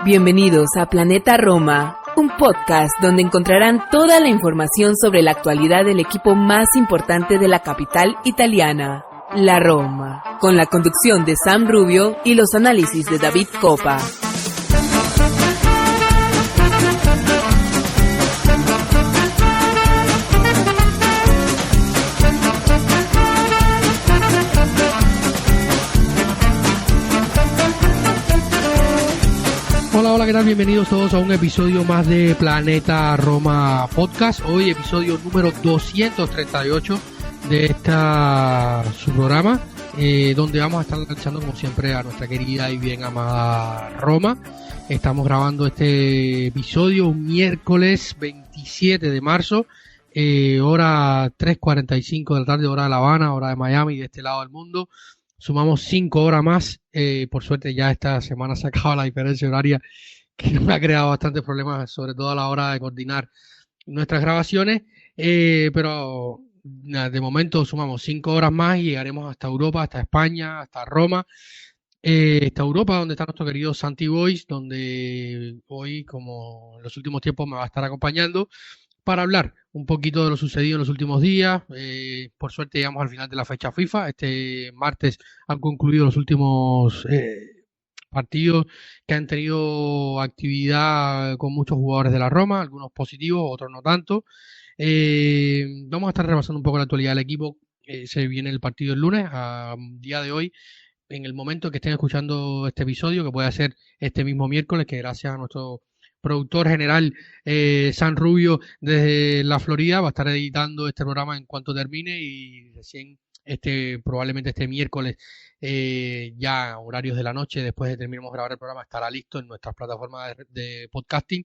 Bienvenidos a Planeta Roma, un podcast donde encontrarán toda la información sobre la actualidad del equipo más importante de la capital italiana, la Roma, con la conducción de Sam Rubio y los análisis de David Copa. Hola, ¿qué tal? Bienvenidos todos a un episodio más de Planeta Roma Podcast. Hoy episodio número 238 de su programa, donde vamos a estar lanzando como siempre a nuestra querida y bien amada Roma. Estamos grabando este episodio un miércoles 27 de marzo, hora 3:45 de la tarde, hora de La Habana, hora de Miami, de este lado del mundo. Sumamos 5 horas más. Por suerte ya esta semana se acaba la diferencia horaria, que nos ha creado bastantes problemas, sobre todo a la hora de coordinar nuestras grabaciones. Pero de momento sumamos 5 horas más y llegaremos hasta Europa, hasta España, hasta Roma. Hasta Europa, donde está nuestro querido Santi Boys, donde hoy, como en los últimos tiempos, me va a estar acompañando para hablar un poquito de lo sucedido en los últimos días. Por suerte llegamos al final de la fecha FIFA. Este martes han concluido los últimos partidos que han tenido actividad con muchos jugadores de la Roma, algunos positivos, otros no tanto. Vamos a estar repasando un poco la actualidad del equipo. Se viene el partido el lunes, a día de hoy, en el momento que estén escuchando este episodio, que puede ser este mismo miércoles, que gracias a nuestro productor general Sam Rubio desde la Florida va a estar editando este programa en cuanto termine, y recién probablemente este miércoles, ya horarios de la noche, después de terminemos de grabar el programa, estará listo en nuestras plataformas de podcasting,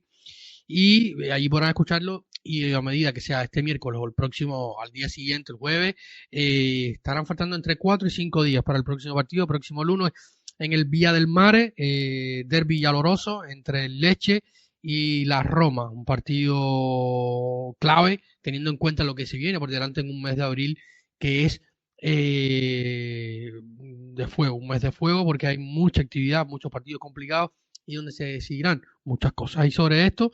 y allí podrán escucharlo. Y a medida que sea este miércoles o el próximo, al día siguiente, el jueves, estarán faltando entre 4 y 5 días para el próximo partido, el próximo lunes, en el Via del Mare, derbi valoroso entre el Lecce y la Roma, un partido clave teniendo en cuenta lo que se viene por delante en un mes de abril, que es de fuego, un mes de fuego, porque hay mucha actividad, muchos partidos complicados y donde se decidirán muchas cosas. Y sobre esto,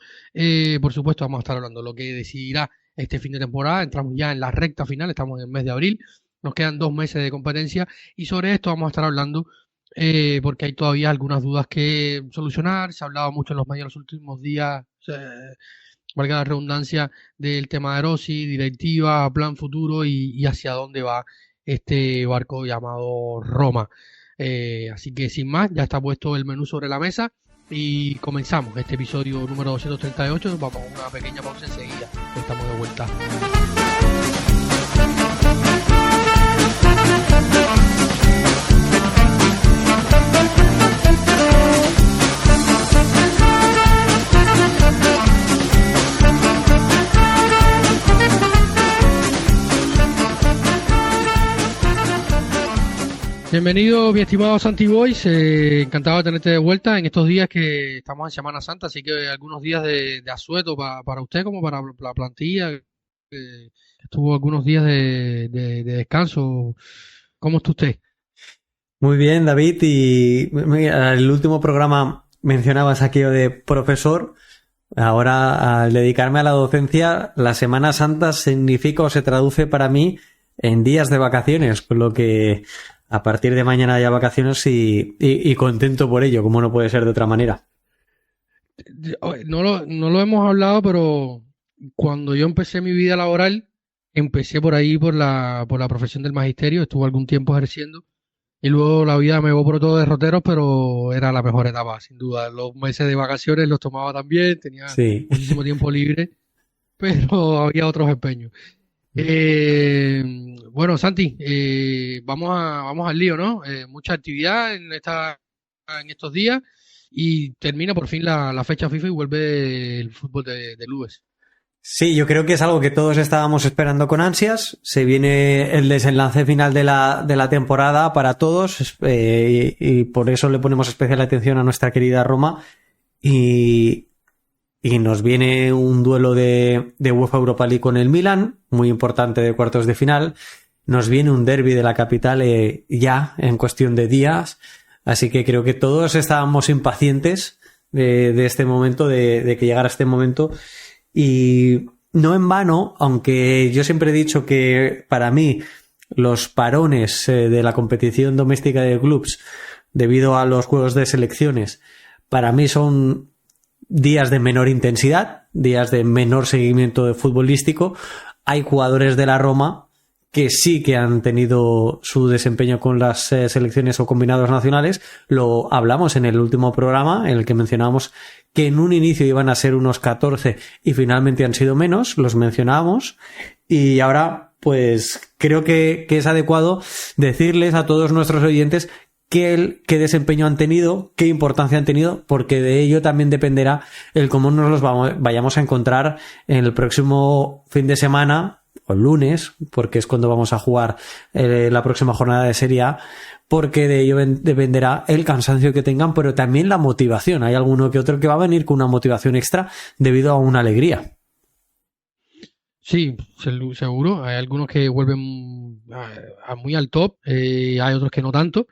por supuesto, vamos a estar hablando de lo que decidirá este fin de temporada. Entramos ya en la recta final, estamos en el mes de abril, nos quedan 2 meses de competencia, y sobre esto vamos a estar hablando porque hay todavía algunas dudas que solucionar. Se ha hablado mucho en los medios en los últimos días, valga la redundancia, del tema de Rossi, directiva, plan futuro y hacia dónde va este barco llamado Roma. Así que sin más, ya está puesto el menú sobre la mesa y comenzamos este episodio número 238. Vamos a una pequeña pausa enseguida, estamos de vuelta. Bienvenido, mi estimado Santi Boys, encantado de tenerte de vuelta en estos días que estamos en Semana Santa, así que algunos días de asueto para usted como para la plantilla, estuvo algunos días de descanso. ¿Cómo está usted? Muy bien, David, y mira, el último programa mencionabas aquello de profesor. Ahora, al dedicarme a la docencia, la Semana Santa significa o se traduce para mí en días de vacaciones, con lo que a partir de mañana haya vacaciones y contento por ello, como no puede ser de otra manera. No lo hemos hablado, pero cuando yo empecé mi vida laboral, empecé por ahí, por la profesión del magisterio, estuve algún tiempo ejerciendo, y luego la vida me llevó por todos derroteros, pero era la mejor etapa, sin duda. Los meses de vacaciones los tomaba también, tenía muchísimo tiempo libre, pero había otros empeños. Bueno, Santi, vamos al lío, ¿no? Mucha actividad en estos días, y termina por fin la fecha FIFA y vuelve el fútbol de clubes. Sí, yo creo que es algo que todos estábamos esperando con ansias. Se viene el desenlace final de la temporada para todos, y por eso le ponemos especial atención a nuestra querida Roma. Y nos viene un duelo de UEFA Europa League con el Milan, muy importante, de cuartos de final. nos viene un derbi de la capital ya en cuestión de días, así que creo que todos estábamos impacientes de este momento, de que llegara este momento, y no en vano, aunque yo siempre he dicho que para mí los parones de la competición doméstica de clubs debido a los juegos de selecciones para mí son días de menor intensidad, días de menor seguimiento de futbolístico. Hay jugadores de la Roma que sí que han tenido su desempeño con las selecciones o combinados nacionales. Lo hablamos en el último programa, en el que mencionábamos que en un inicio iban a ser unos 14 y finalmente han sido menos, los mencionábamos, y ahora pues creo que es adecuado decirles a todos nuestros oyentes qué desempeño han tenido, qué importancia han tenido, porque de ello también dependerá el cómo nos los vayamos a encontrar en el próximo fin de semana, o el lunes, porque es cuando vamos a jugar la próxima jornada de Serie A, porque de ello dependerá el cansancio que tengan, pero también la motivación. Hay alguno que otro que va a venir con una motivación extra debido a una alegría. Sí, seguro. Hay algunos que vuelven muy al top, hay otros que no tanto.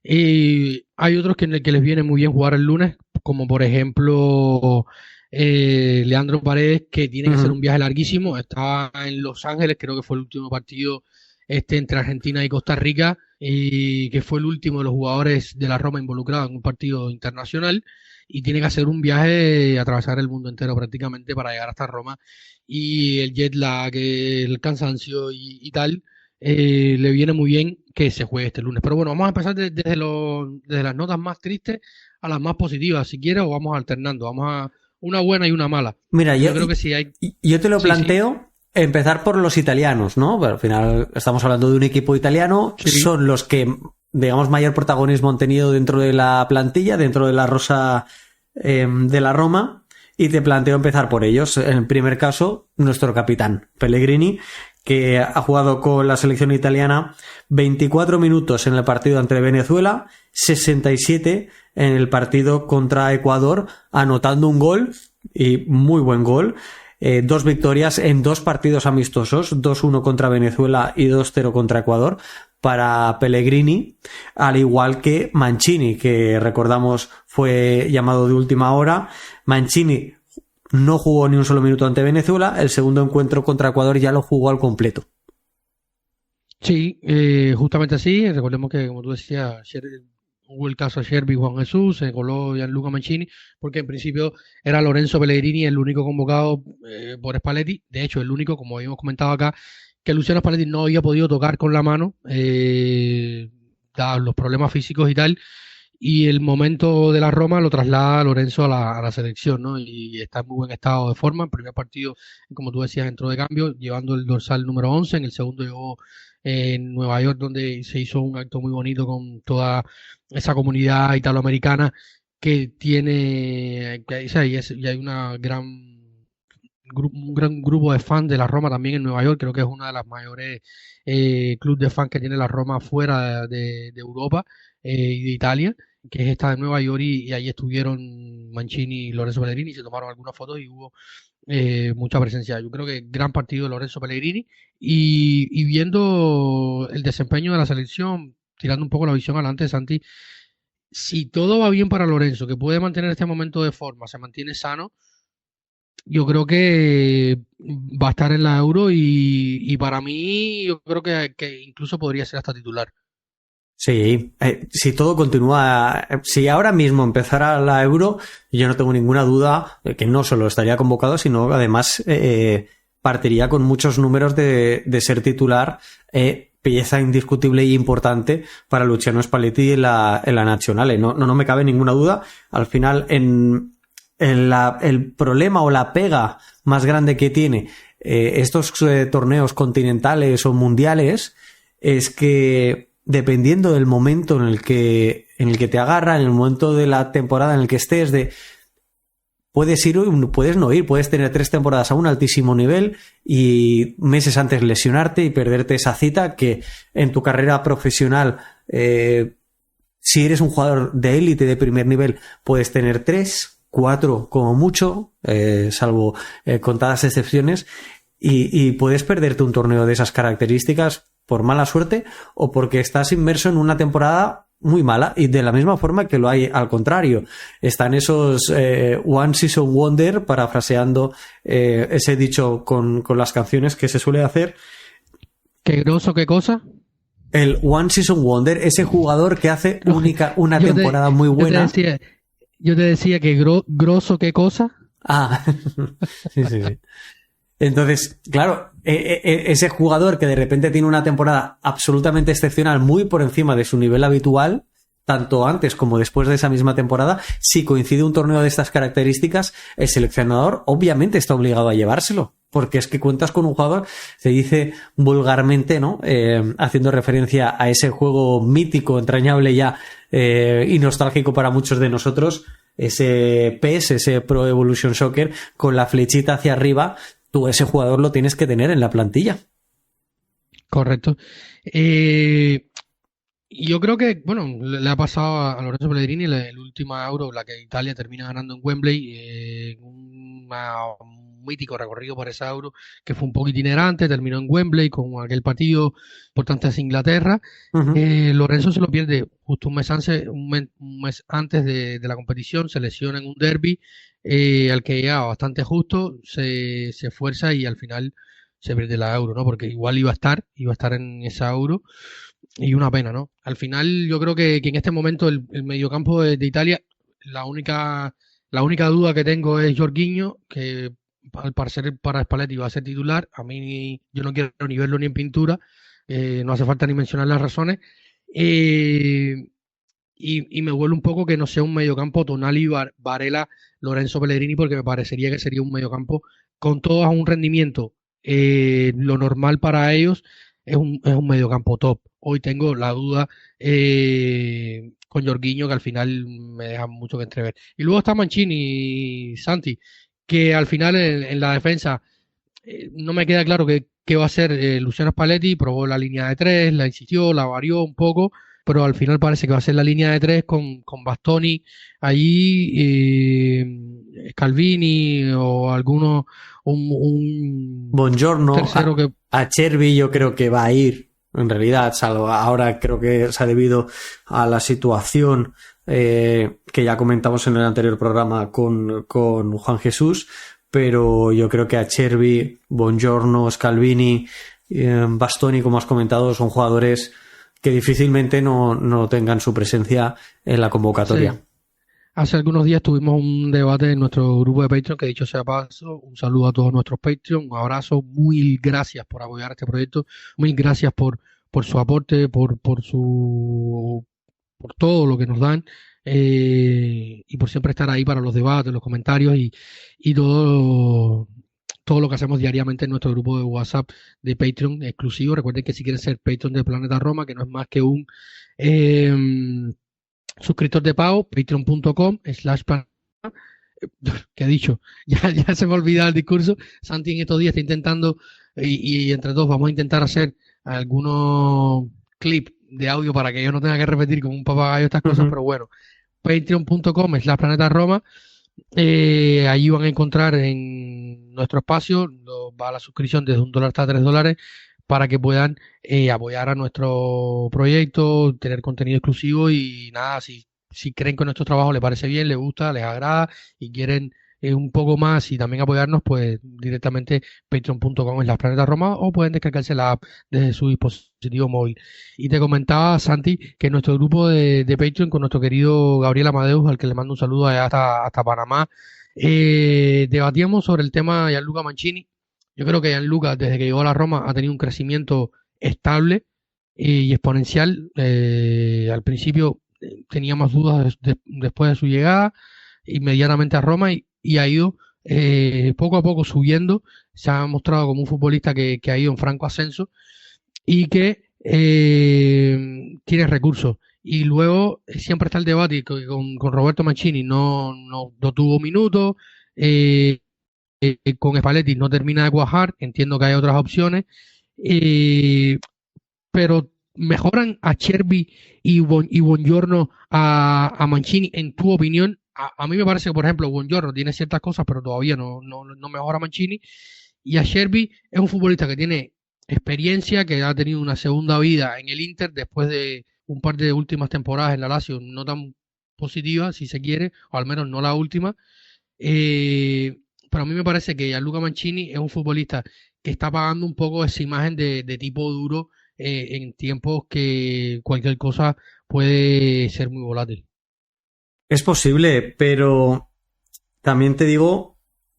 Hay otros que les viene muy bien jugar el lunes, como por ejemplo Leandro Paredes, que tiene que hacer un viaje larguísimo. Está en Los Ángeles, creo que fue el último partido entre Argentina y Costa Rica, y que fue el último de los jugadores de la Roma involucrados en un partido internacional, y tiene que hacer un viaje, atravesar el mundo entero prácticamente para llegar hasta Roma, y el jet lag, el cansancio y tal, le viene muy bien que se juegue este lunes. Pero bueno, vamos a empezar desde las notas más tristes a las más positivas, si quieres, o vamos alternando. Vamos a una buena y una mala. Mira, yo creo que sí hay... Yo te lo planteo empezar por los italianos, ¿no? Pero al final estamos hablando de un equipo italiano, son los que, digamos, mayor protagonismo han tenido dentro de la plantilla, dentro de la rosa de la Roma, y te planteo empezar por ellos. En el primer caso, nuestro capitán, Pellegrini, que ha jugado con la selección italiana 24 minutos en el partido ante Venezuela, 67 en el partido contra Ecuador, anotando un gol, y muy buen gol. 2 victorias en 2 partidos amistosos, 2-1 contra Venezuela y 2-0 contra Ecuador para Pellegrini, al igual que Mancini, que recordamos fue llamado de última hora. Mancini no jugó ni un solo minuto ante Venezuela, el segundo encuentro contra Ecuador ya lo jugó al completo. Sí, justamente así. Recordemos que, como tú decías, hubo el caso de Sherby, Juan Jesús, se coló Gianluca Mancini, porque en principio era Lorenzo Pellegrini el único convocado por Spalletti. De hecho, el único, como habíamos comentado acá, que Luciano Spalletti no había podido tocar con la mano, dados los problemas físicos y tal, y el momento de la Roma lo traslada a Lorenzo a la selección, ¿no? Y está en muy buen estado de forma. El primer partido, como tú decías, entró de cambio, llevando el dorsal número 11, en el segundo llegó en Nueva York, donde se hizo un acto muy bonito con toda esa comunidad italoamericana que tiene, y hay un gran grupo de fans de la Roma también en Nueva York. Creo que es una de las mayores clubes de fans que tiene la Roma fuera de Europa y de Italia, que es esta de Nueva York, y ahí estuvieron Mancini y Lorenzo Pellegrini, se tomaron algunas fotos y hubo mucha presencia. Yo creo que gran partido de Lorenzo Pellegrini, y viendo el desempeño de la selección, tirando un poco la visión adelante, Santi, si todo va bien para Lorenzo, que puede mantener este momento de forma, se mantiene sano, yo creo que va a estar en la Euro, y para mí yo creo que incluso podría ser hasta titular. Sí, si todo continúa, si ahora mismo empezara la Euro, yo no tengo ninguna duda de que no solo estaría convocado, sino además partiría con muchos números de ser titular, pieza indiscutible e importante para Luciano Spalletti en la Nazionale. No me cabe ninguna duda. Al final, el problema o la pega más grande que tiene estos torneos continentales o mundiales es que, dependiendo del momento en el que te agarra, en el momento de la temporada en el que estés, puedes ir o puedes no ir, puedes tener 3 temporadas a un altísimo nivel y meses antes lesionarte y perderte esa cita que en tu carrera profesional, si eres un jugador de élite de primer nivel, puedes tener 3, 4 como mucho, salvo contadas excepciones, y puedes perderte un torneo de esas características por mala suerte o porque estás inmerso en una temporada muy mala, y de la misma forma que lo hay al contrario. Están esos One Season Wonder, parafraseando ese dicho con las canciones que se suele hacer. ¿Qué grosso, qué cosa? El One Season Wonder, ese jugador que hace una temporada muy buena. Yo te decía que grosso, qué cosa. Ah, sí. Entonces, claro, ese jugador que de repente tiene una temporada absolutamente excepcional, muy por encima de su nivel habitual, tanto antes como después de esa misma temporada, si coincide un torneo de estas características, el seleccionador obviamente está obligado a llevárselo, porque es que cuentas con un jugador, se dice vulgarmente, ¿no? Haciendo referencia a ese juego mítico, entrañable ya, y nostálgico para muchos de nosotros, ese PES, ese Pro Evolution Soccer, con la flechita hacia arriba. Tú ese jugador lo tienes que tener en la plantilla. Correcto. Yo creo que, bueno, le ha pasado a Lorenzo Pellegrini el último Euro, la que Italia termina ganando en Wembley, un mítico recorrido por ese Euro, que fue un poco itinerante, terminó en Wembley con aquel partido importante hacia Inglaterra. Uh-huh. Lorenzo se lo pierde justo un mes antes de la competición, se lesiona en un derbi, al que llegaba bastante justo, se esfuerza y al final se pierde la Euro, ¿no? Porque igual iba a estar en esa Euro, y una pena, ¿no? Al final yo creo que en este momento el mediocampo de Italia, la única duda que tengo es Jorginho, que al parecer para Spalletti va a ser titular. A mí yo no quiero ni verlo ni en pintura, no hace falta ni mencionar las razones. Y me huele un poco que no sea un mediocampo Tonali, Varela, Lorenzo Pellegrini, porque me parecería que sería un mediocampo con todos a un rendimiento lo normal para ellos. Es un mediocampo top. Hoy tengo la duda con Jorginho, que al final me deja mucho que entrever. Y luego está Mancini y Santi, que al final en la defensa no me queda claro qué va a hacer Luciano Spalletti. Probó la línea de 3, la insistió, la varió un poco, pero al final parece que va a ser la línea de 3 con Bastoni allí, Scalvini o alguno, un Buongiorno, tercero que... Acerbi yo creo que va a ir, en realidad, salvo ahora creo que se ha debido a la situación que ya comentamos en el anterior programa con Juan Jesús, pero yo creo que Acerbi, Buongiorno, Scalvini, Bastoni, como has comentado, son jugadores que difícilmente no tengan su presencia en la convocatoria. Sí. Hace algunos días tuvimos un debate en nuestro grupo de Patreon, que dicho sea paso, un saludo a todos nuestros Patreon, un abrazo, mil gracias por apoyar este proyecto, mil gracias por su aporte, por todo lo que nos dan, y por siempre estar ahí para los debates, los comentarios y todo lo que hacemos diariamente en nuestro grupo de WhatsApp de Patreon exclusivo. Recuerden que si quieren ser Patreon de Planeta Roma, que no es más que un suscriptor de pago, patreon.com/planeta. ¿Qué he dicho? Ya se me ha olvidado el discurso. Santi en estos días está intentando, y entre todos vamos a intentar hacer algunos clips de audio para que yo no tenga que repetir como un papagayo estas cosas, pero bueno, patreon.com/planeta Roma. Allí van a encontrar en nuestro espacio, va la suscripción desde $1 hasta $3, para que puedan apoyar a nuestro proyecto, tener contenido exclusivo y nada, si creen que nuestro trabajo les parece bien, les gusta, les agrada y quieren un poco más y también apoyarnos, pues directamente patreon.com/planeta Roma, o pueden descargarse la app desde su dispositivo móvil. Y te comentaba, Santi, que nuestro grupo de Patreon con nuestro querido Gabriel Amadeus, al que le mando un saludo allá hasta Panamá, debatíamos sobre el tema de Gianluca Mancini. Yo creo que Gianluca, desde que llegó a la Roma, ha tenido un crecimiento estable y exponencial. Al principio tenía más dudas después de su llegada inmediatamente a Roma y ha ido poco a poco subiendo. Se ha mostrado como un futbolista que ha ido en franco ascenso y que tiene recursos. Y luego siempre está el debate con Roberto Mancini, no tuvo minutos, con Spalletti no termina de cuajar, entiendo que hay otras opciones, pero ¿mejoran a Cherby y Buongiorno a Mancini en tu opinión? A mí me parece que, por ejemplo, Buongiorno tiene ciertas cosas, pero todavía no mejora a Mancini, y a Cherby es un futbolista que tiene experiencia, que ha tenido una segunda vida en el Inter después de un par de últimas temporadas en la Lazio no tan positivas, si se quiere, o al menos no la última. Pero a mí me parece que Gianluca Mancini es un futbolista que está pagando un poco esa imagen de tipo duro en tiempos que cualquier cosa puede ser muy volátil. Es posible, pero también te digo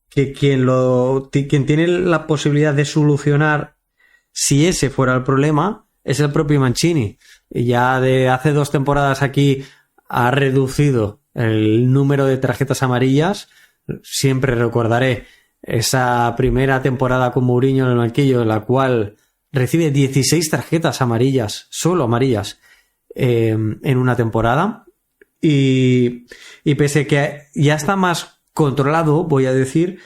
que quien tiene la posibilidad de solucionar, si ese fuera el problema, es el propio Mancini. Y ya de hace 2 temporadas aquí ha reducido el número de tarjetas amarillas. Siempre recordaré esa primera temporada con Mourinho en el banquillo, en la cual recibe 16 tarjetas amarillas, solo amarillas, en una temporada. Y pese que ya está más controlado, voy a decir,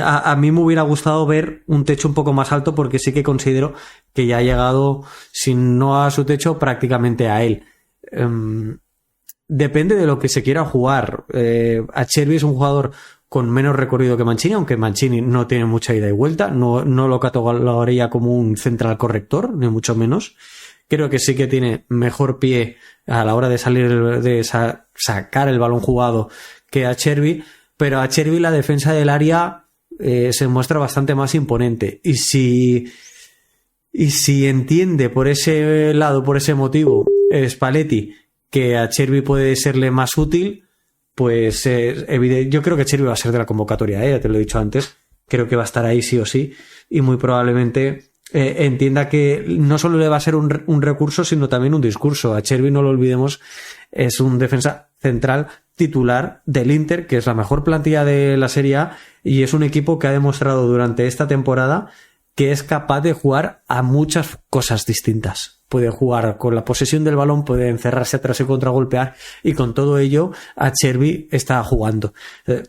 a mí me hubiera gustado ver un techo un poco más alto, porque sí que considero que ya ha llegado, si no a su techo, prácticamente a él. Depende de lo que se quiera jugar. Acerbi es un jugador con menos recorrido que Mancini, aunque Mancini no tiene mucha ida y vuelta. No lo catalogaría como un central corrector, ni mucho menos. Creo que sí que tiene mejor pie a la hora de salir, de sacar el balón jugado que Acerbi, pero a Acerbi la defensa del área se muestra bastante más imponente. Y si entiende por ese lado, por ese motivo, Spalletti, que a Acerbi puede serle más útil, pues yo creo que Acerbi va a ser de la convocatoria, ya te lo he dicho antes. Creo que va a estar ahí sí o sí, y muy probablemente entienda que no solo le va a ser un recurso, sino también un discurso. Acerbi, no lo olvidemos, es un defensa central titular del Inter, que es la mejor plantilla de la Serie A, y es un equipo que ha demostrado durante esta temporada que es capaz de jugar a muchas cosas distintas. Puede jugar con la posesión del balón, puede encerrarse atrás y contragolpear, y con todo ello Acerbi está jugando.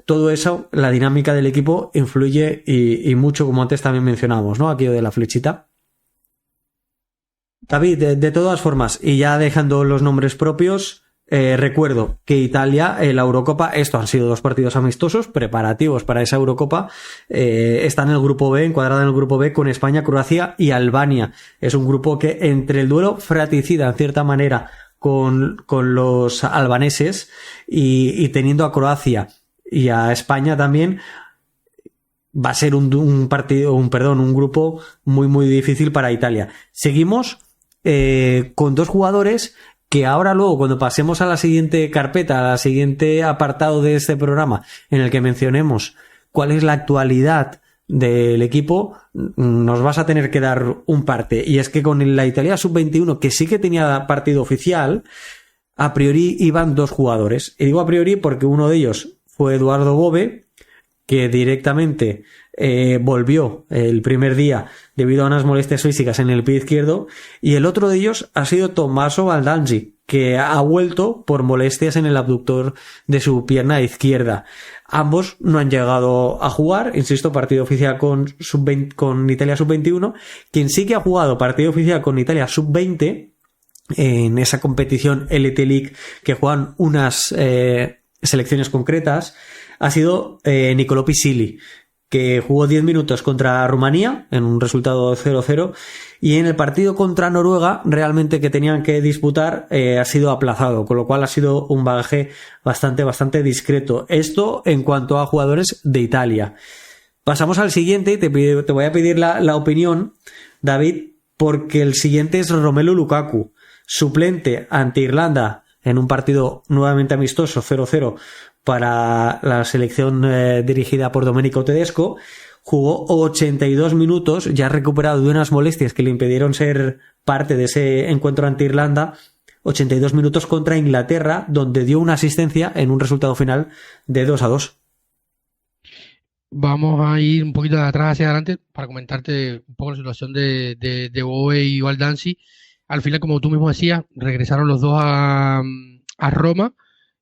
Todo eso, la dinámica del equipo influye y mucho, como antes también mencionábamos, ¿no? Aquello de la flechita. David, de todas formas, y ya dejando los nombres propios, recuerdo que Italia, la Eurocopa, esto han sido 2 partidos amistosos preparativos para esa Eurocopa, está en el grupo B, encuadrada en el grupo B con España, Croacia y Albania. Es un grupo que, entre el duelo fratricida en cierta manera con los albaneses y teniendo a Croacia y a España también, va a ser un grupo muy muy difícil para Italia. Seguimos con 2 jugadores que ahora luego, cuando pasemos a la siguiente carpeta, al siguiente apartado de este programa, en el que mencionemos cuál es la actualidad del equipo, nos vas a tener que dar un parte. Y es que con la Italia Sub-21, que sí que tenía partido oficial, a priori iban 2 jugadores. Y digo a priori porque uno de ellos fue Eduardo Bove, que directamente volvió el primer día debido a unas molestias físicas en el pie izquierdo, y el otro de ellos ha sido Tommaso Baldanzi, que ha vuelto por molestias en el abductor de su pierna izquierda. Ambos no han llegado a jugar, insisto, partido oficial con Italia Sub-21. Quien sí que ha jugado partido oficial con Italia Sub-20 en esa competición LT League, que juegan unas selecciones concretas, ha sido Nicolò Pisili, que jugó 10 minutos contra Rumanía en un resultado 0-0, y en el partido contra Noruega, realmente que tenían que disputar, ha sido aplazado, con lo cual ha sido un bagaje bastante discreto. Esto en cuanto a jugadores de Italia. Pasamos al siguiente, y te voy a pedir la opinión, David, porque el siguiente es Romelu Lukaku, suplente ante Irlanda en un partido nuevamente amistoso 0-0 para la selección dirigida por Domenico Tedesco. Jugó 82 minutos, ya recuperado de unas molestias que le impidieron ser parte de ese encuentro ante Irlanda. 82 minutos contra Inglaterra, donde dio una asistencia en un resultado final de 2-2. Vamos a ir un poquito de atrás hacia adelante para comentarte un poco la situación de Bove y Baldanzi. Al final, como tú mismo decías, regresaron los dos a Roma,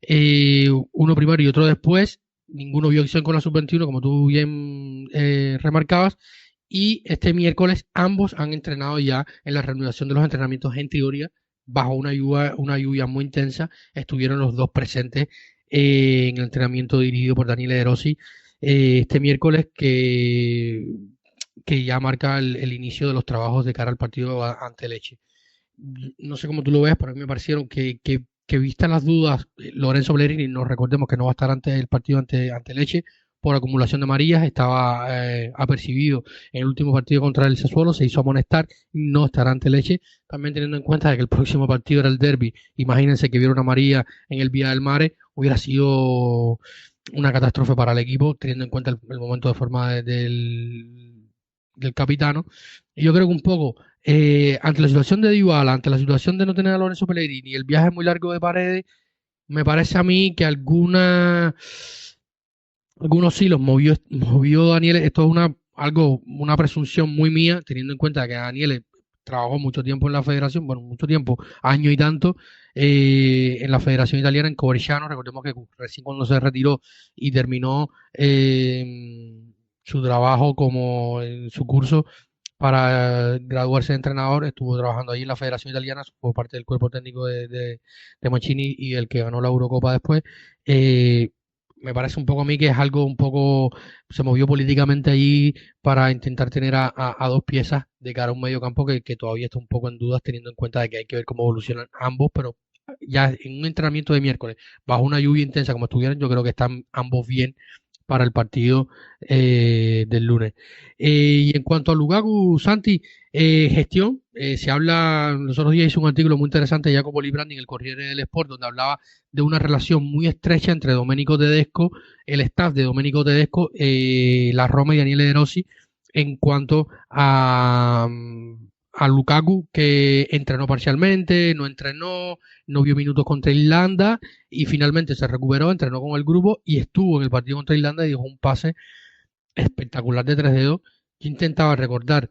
uno primero y otro después. Ninguno vio acción con la Sub-21, como tú bien remarcabas, y este miércoles ambos han entrenado ya en la reanudación de los entrenamientos en teoría, bajo una lluvia muy intensa. Estuvieron los dos presentes en el entrenamiento dirigido por Daniele De Rossi este miércoles, que que ya marca el inicio de los trabajos de cara al partido ante Lecce. No sé cómo tú lo ves, pero a mí me parecieron que vistas las dudas, Lorenzo Pellegrini, nos recordemos que no va a estar antes del partido ante Lecce por acumulación de amarillas, estaba apercibido en el último partido contra el Sassuolo, se hizo amonestar, no estará ante Lecce, también teniendo en cuenta de que el próximo partido era el derbi. Imagínense que viera una amarilla en el Vía del Mare, hubiera sido una catástrofe para el equipo, teniendo en cuenta el momento de forma del capitano. Y yo creo que un poco ante la situación de Dybala, ante la situación de no tener a Lorenzo Pellegrini y el viaje muy largo de Paredes, me parece a mí que algunos hilos movió Daniel. Esto es una presunción muy mía, teniendo en cuenta que Daniel trabajó mucho tiempo en la federación, bueno, mucho tiempo, año y tanto, en la Federación Italiana, en Coverciano. Recordemos que recién cuando se retiró y terminó su trabajo como en su curso para graduarse de entrenador, estuvo trabajando ahí en la Federación Italiana, fue parte del cuerpo técnico de Mancini y el que ganó la Eurocopa después. Me parece un poco a mí que es algo un poco, se movió políticamente ahí para intentar tener a dos piezas de cara a un medio campo que todavía está un poco en dudas, teniendo en cuenta de que hay que ver cómo evolucionan ambos, pero ya en un entrenamiento de miércoles, bajo una lluvia intensa como estuvieran, yo creo que están ambos bien para el partido del lunes. Y en cuanto a Lukaku, Santi, gestión, se habla, los otros días hizo un artículo muy interesante de Jacopo Librandi en el Corriere dello Sport, donde hablaba de una relación muy estrecha entre Domenico Tedesco, el staff de Domenico Tedesco, la Roma y Daniele De Rossi, en cuanto a Lukaku, que entrenó parcialmente, no entrenó, no vio minutos contra Irlanda y finalmente se recuperó, entrenó con el grupo y estuvo en el partido contra Irlanda y dejó un pase espectacular de 3 dedos. Yo intentaba recordar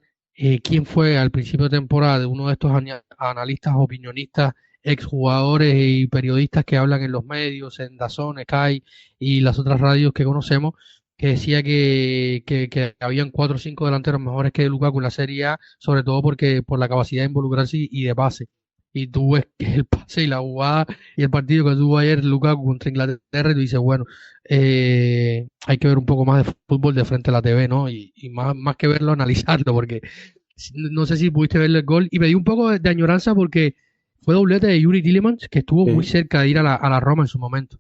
quién fue al principio de temporada de uno de estos analistas, opinionistas, exjugadores y periodistas que hablan en los medios, en DAZN, Sky y las otras radios que conocemos, que decía que habían 4 o 5 delanteros mejores que Lukaku en la Serie A, sobre todo por la capacidad de involucrarse y de pase. Y tú ves que el pase y la jugada y el partido que tuvo ayer Lukaku contra Inglaterra, y tú dices, bueno, hay que ver un poco más de fútbol de frente a la TV, ¿no? Y más que verlo, analizarlo, porque no sé si pudiste ver el gol. Y me dio un poco de añoranza porque fue doblete de Yuri Tielemans, que estuvo muy cerca de ir a la Roma en su momento.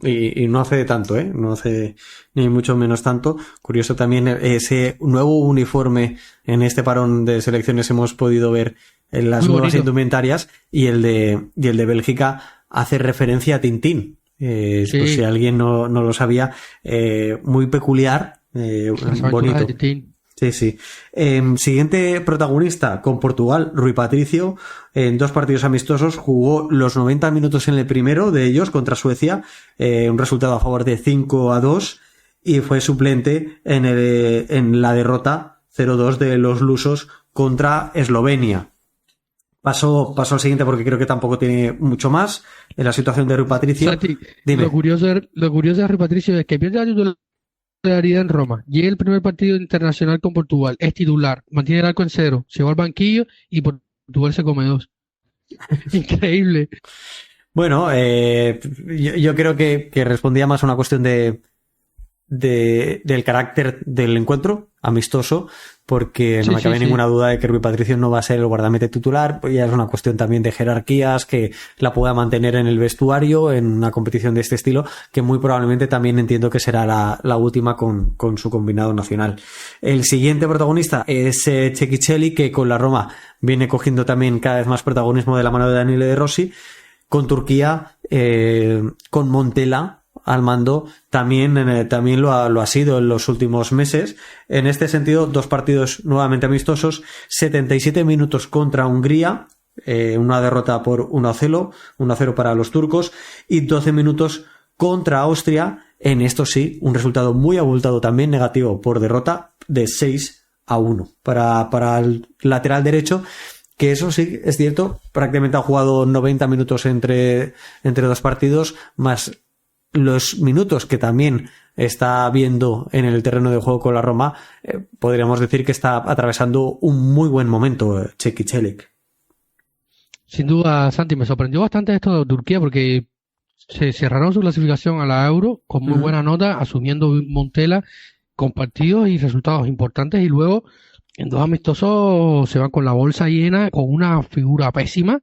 Y no hace tanto, no hace ni mucho menos tanto. Curioso también ese nuevo uniforme en este parón de selecciones hemos podido ver en las nuevas indumentarias, y el de Bélgica hace referencia a Tintín. Sí. Pues si alguien no lo sabía, muy peculiar, bonito. Sí. Siguiente protagonista con Portugal, Rui Patricio, en 2 partidos amistosos, jugó los 90 minutos en el primero de ellos contra Suecia, un resultado a favor de 5-2, y fue suplente en la derrota 0-2 de los lusos contra Eslovenia. Paso al siguiente porque creo que tampoco tiene mucho más en la situación de Rui Patricio. Santi, dime. Lo curioso de Rui Patricio es que pierde la titularidad en Roma, llega el primer partido internacional con Portugal, es titular, mantiene el arco en 0, se va al banquillo y Portugal se come 2. Increíble. Bueno, yo creo que respondía más a una cuestión del carácter del encuentro amistoso, porque no me cabe ninguna duda de que Rui Patricio no va a ser el guardameta titular, pues ya es una cuestión también de jerarquías, que la pueda mantener en el vestuario en una competición de este estilo, que muy probablemente también entiendo que será la última con su combinado nacional. El siguiente protagonista es Cekic, que con la Roma viene cogiendo también cada vez más protagonismo de la mano de Daniele De Rossi, con Turquía, con Montella al mando, también lo ha sido en los últimos meses. En este sentido, 2 partidos nuevamente amistosos, 77 minutos contra Hungría, una derrota por 1-0 para los turcos, y 12 minutos contra Austria, en esto sí, un resultado muy abultado también negativo por derrota de 6-1 para el lateral derecho, que eso sí es cierto, prácticamente ha jugado 90 minutos entre 2 partidos, más los minutos que también está viendo en el terreno de juego con la Roma. Podríamos decir que está atravesando un muy buen momento Cekic. Sin duda, Santi, me sorprendió bastante esto de Turquía, porque se cerraron su clasificación a la Euro con muy buena nota, asumiendo Montella, con partidos y resultados importantes, y luego en dos amistosos se van con la bolsa llena, con una figura pésima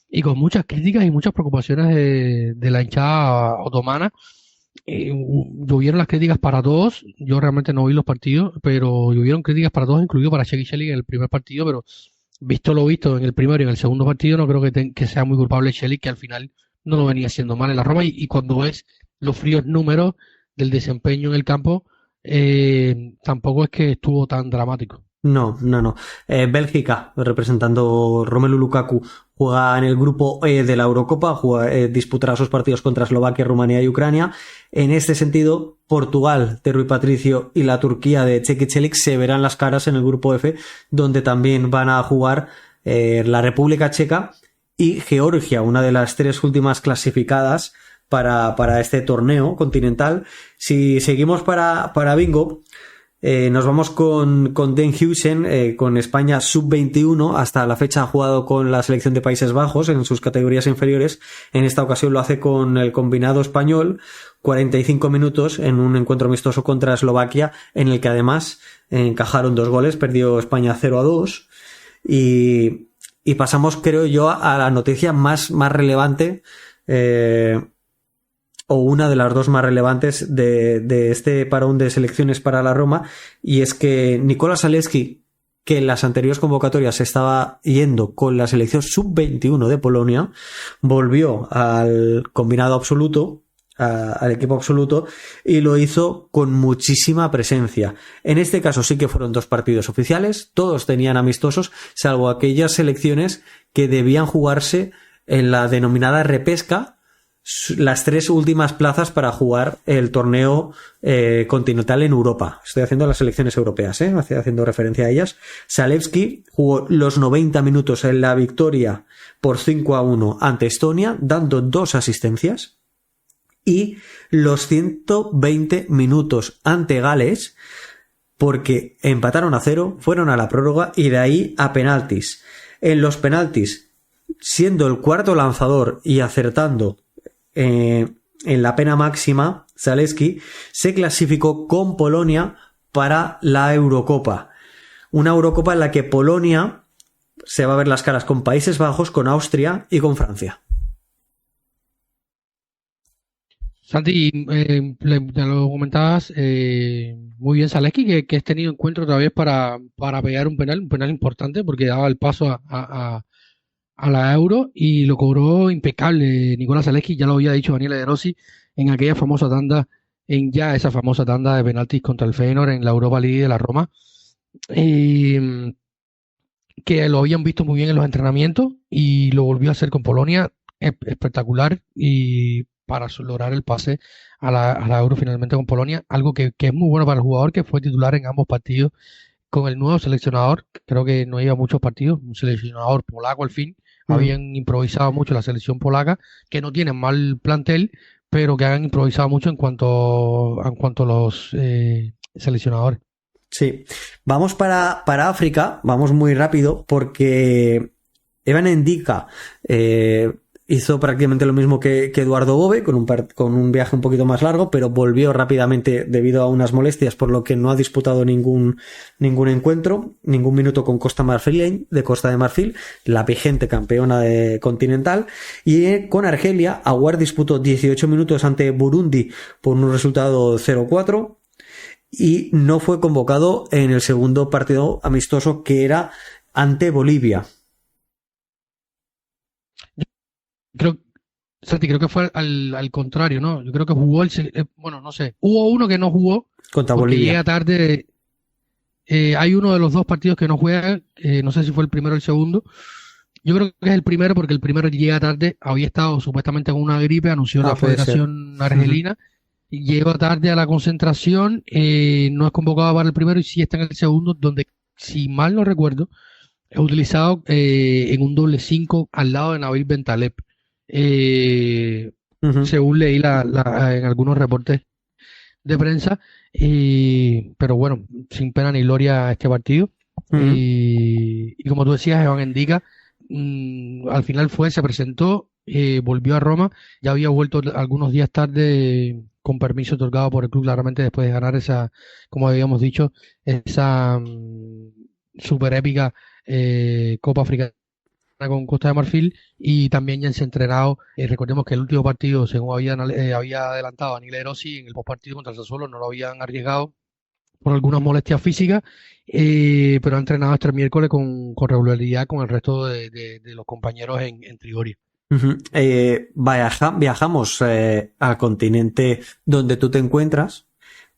y con muchas críticas y muchas preocupaciones de la hinchada otomana. Llovieron las críticas para todos. Yo realmente no vi los partidos, pero llovieron críticas para todos, incluido para Shelly en el primer partido, pero visto lo visto en el primero y en el segundo partido, no creo que sea muy culpable Shelly, que al final no lo venía haciendo mal en la Roma, y cuando ves los fríos números del desempeño en el campo, tampoco es que estuvo tan dramático. No. Bélgica, representando Romelu Lukaku, juega en el grupo E de la Eurocopa, disputará sus partidos contra Eslovaquia, Rumanía y Ucrania. En este sentido, Portugal de Rui Patricio y la Turquía de Çeki Çelik se verán las caras en el grupo F, donde también van a jugar la República Checa y Georgia, una de las tres últimas clasificadas para este torneo continental. Si seguimos para bingo, nos vamos con Den Huijsen, con España sub-21. Hasta la fecha ha jugado con la selección de Países Bajos en sus categorías inferiores. En esta ocasión lo hace con el combinado español, 45 minutos en un encuentro amistoso contra Eslovaquia, en el que además encajaron 2 goles, perdió España 0-2. Y pasamos, creo yo, a la noticia más relevante, o una de las dos más relevantes de este parón de selecciones para la Roma, y es que Nikola Zalewski, que en las anteriores convocatorias estaba yendo con la selección sub-21 de Polonia, volvió al combinado absoluto, al equipo absoluto, y lo hizo con muchísima presencia. En este caso sí que fueron 2 partidos oficiales, todos tenían amistosos, salvo aquellas selecciones que debían jugarse en la denominada repesca, las 3 últimas plazas para jugar el torneo continental en Europa. Estoy haciendo las selecciones europeas, estoy haciendo referencia a ellas. Zalewski jugó los 90 minutos en la victoria por 5-1 ante Estonia, dando 2 asistencias, y los 120 minutos ante Gales, porque empataron a 0, fueron a la prórroga y de ahí a penaltis. En los penaltis, siendo el cuarto lanzador y acertando en la pena máxima, Zalewski se clasificó con Polonia para la Eurocopa. Una Eurocopa en la que Polonia se va a ver las caras con Países Bajos, con Austria y con Francia. Santi, ya lo comentabas muy bien, Zalewski, que has tenido encuentro otra vez para pegar un penal importante, porque daba el paso a la Euro, y lo cobró impecable Nicolás Zalewski. Ya lo había dicho Daniele De Rossi en aquella famosa tanda, esa famosa tanda de penaltis contra el Feyenoord en la Europa League de la Roma, que lo habían visto muy bien en los entrenamientos y lo volvió a hacer con Polonia, espectacular, y para lograr el pase a la Euro finalmente con Polonia, algo que es muy bueno para el jugador, que fue titular en ambos partidos con el nuevo seleccionador. Creo que no iba a muchos partidos, un seleccionador polaco al fin. Habían improvisado mucho la selección polaca, que no tienen mal plantel, pero que han improvisado mucho en cuanto a los seleccionadores. Sí, vamos para África, vamos muy rápido, porque Evan Endika hizo prácticamente lo mismo que Eduardo Bove, con un viaje un poquito más largo, pero volvió rápidamente debido a unas molestias, por lo que no ha disputado ningún encuentro, ningún minuto con Costa de Marfil, la vigente campeona continental. Y con Argelia, Aouar disputó 18 minutos ante Burundi por un resultado 0-4 y no fue convocado en el segundo partido amistoso, que era ante Bolivia. Creo que fue al contrario, ¿no? Yo creo que jugó bueno, no sé. Hubo uno que no jugó contra porque Bolivia. llega tarde. Hay uno de los 2 partidos que no juega. No sé si fue el primero o el segundo. Yo creo que es el primero, porque el primero llega tarde. Había estado supuestamente con una gripe, anunció la Federación Argelina. Y llegó tarde a la concentración. No es convocado para el primero y sí está en el segundo, donde, si mal no recuerdo, es utilizado en un doble 5 al lado de Nabil Bentaleb. Según leí en algunos reportes de prensa, pero bueno, sin pena ni gloria este partido. Y como tú decías, Evan Endika al final se presentó, volvió a Roma, ya había vuelto algunos días tarde con permiso otorgado por el club claramente después de ganar esa, como habíamos dicho, esa super épica Copa Africana con Costa de Marfil, y también ya se ha entrenado. Recordemos que el último partido, según había adelantado Daniele De Rossi, en el postpartido contra el Sassuolo no lo habían arriesgado por algunas molestias físicas, pero ha entrenado este miércoles con regularidad con el resto de los compañeros en Trigoria. Uh-huh. Viajamos al continente donde tú te encuentras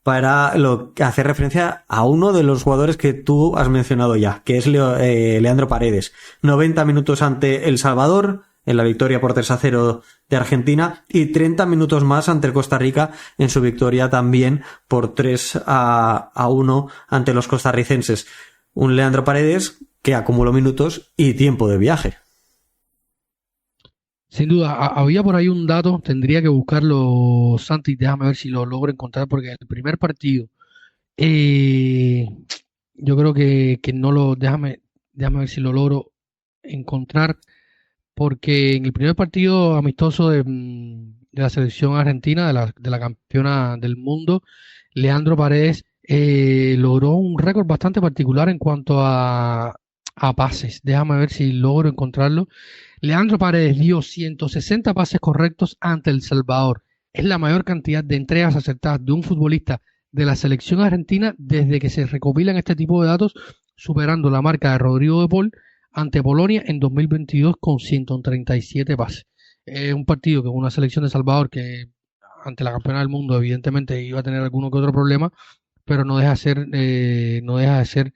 para hacer referencia a uno de los jugadores que tú has mencionado ya, que es Leandro Paredes. 90 minutos ante El Salvador en la victoria por 3-0 de Argentina, y 30 minutos más ante el Costa Rica en su victoria también por 3-1 ante los costarricenses. Un Leandro Paredes que acumuló minutos y tiempo de viaje. Sin duda, había por ahí un dato, tendría que buscarlo, Santi, déjame ver si lo logro encontrar, porque el primer partido, yo creo que no lo, déjame ver si lo logro encontrar, porque en el primer partido amistoso de la selección argentina, de la campeona del mundo, Leandro Paredes logró un récord bastante particular en cuanto a pases. Déjame ver si logro encontrarlo. Leandro Paredes dio 160 pases correctos ante El Salvador. Es la mayor cantidad de entregas acertadas de un futbolista de la selección argentina desde que se recopilan este tipo de datos, superando la marca de Rodrigo de Paul ante Polonia en 2022 con 137 pases. Un partido que una selección de Salvador que ante la campeona del mundo evidentemente iba a tener alguno que otro problema, pero no deja de ser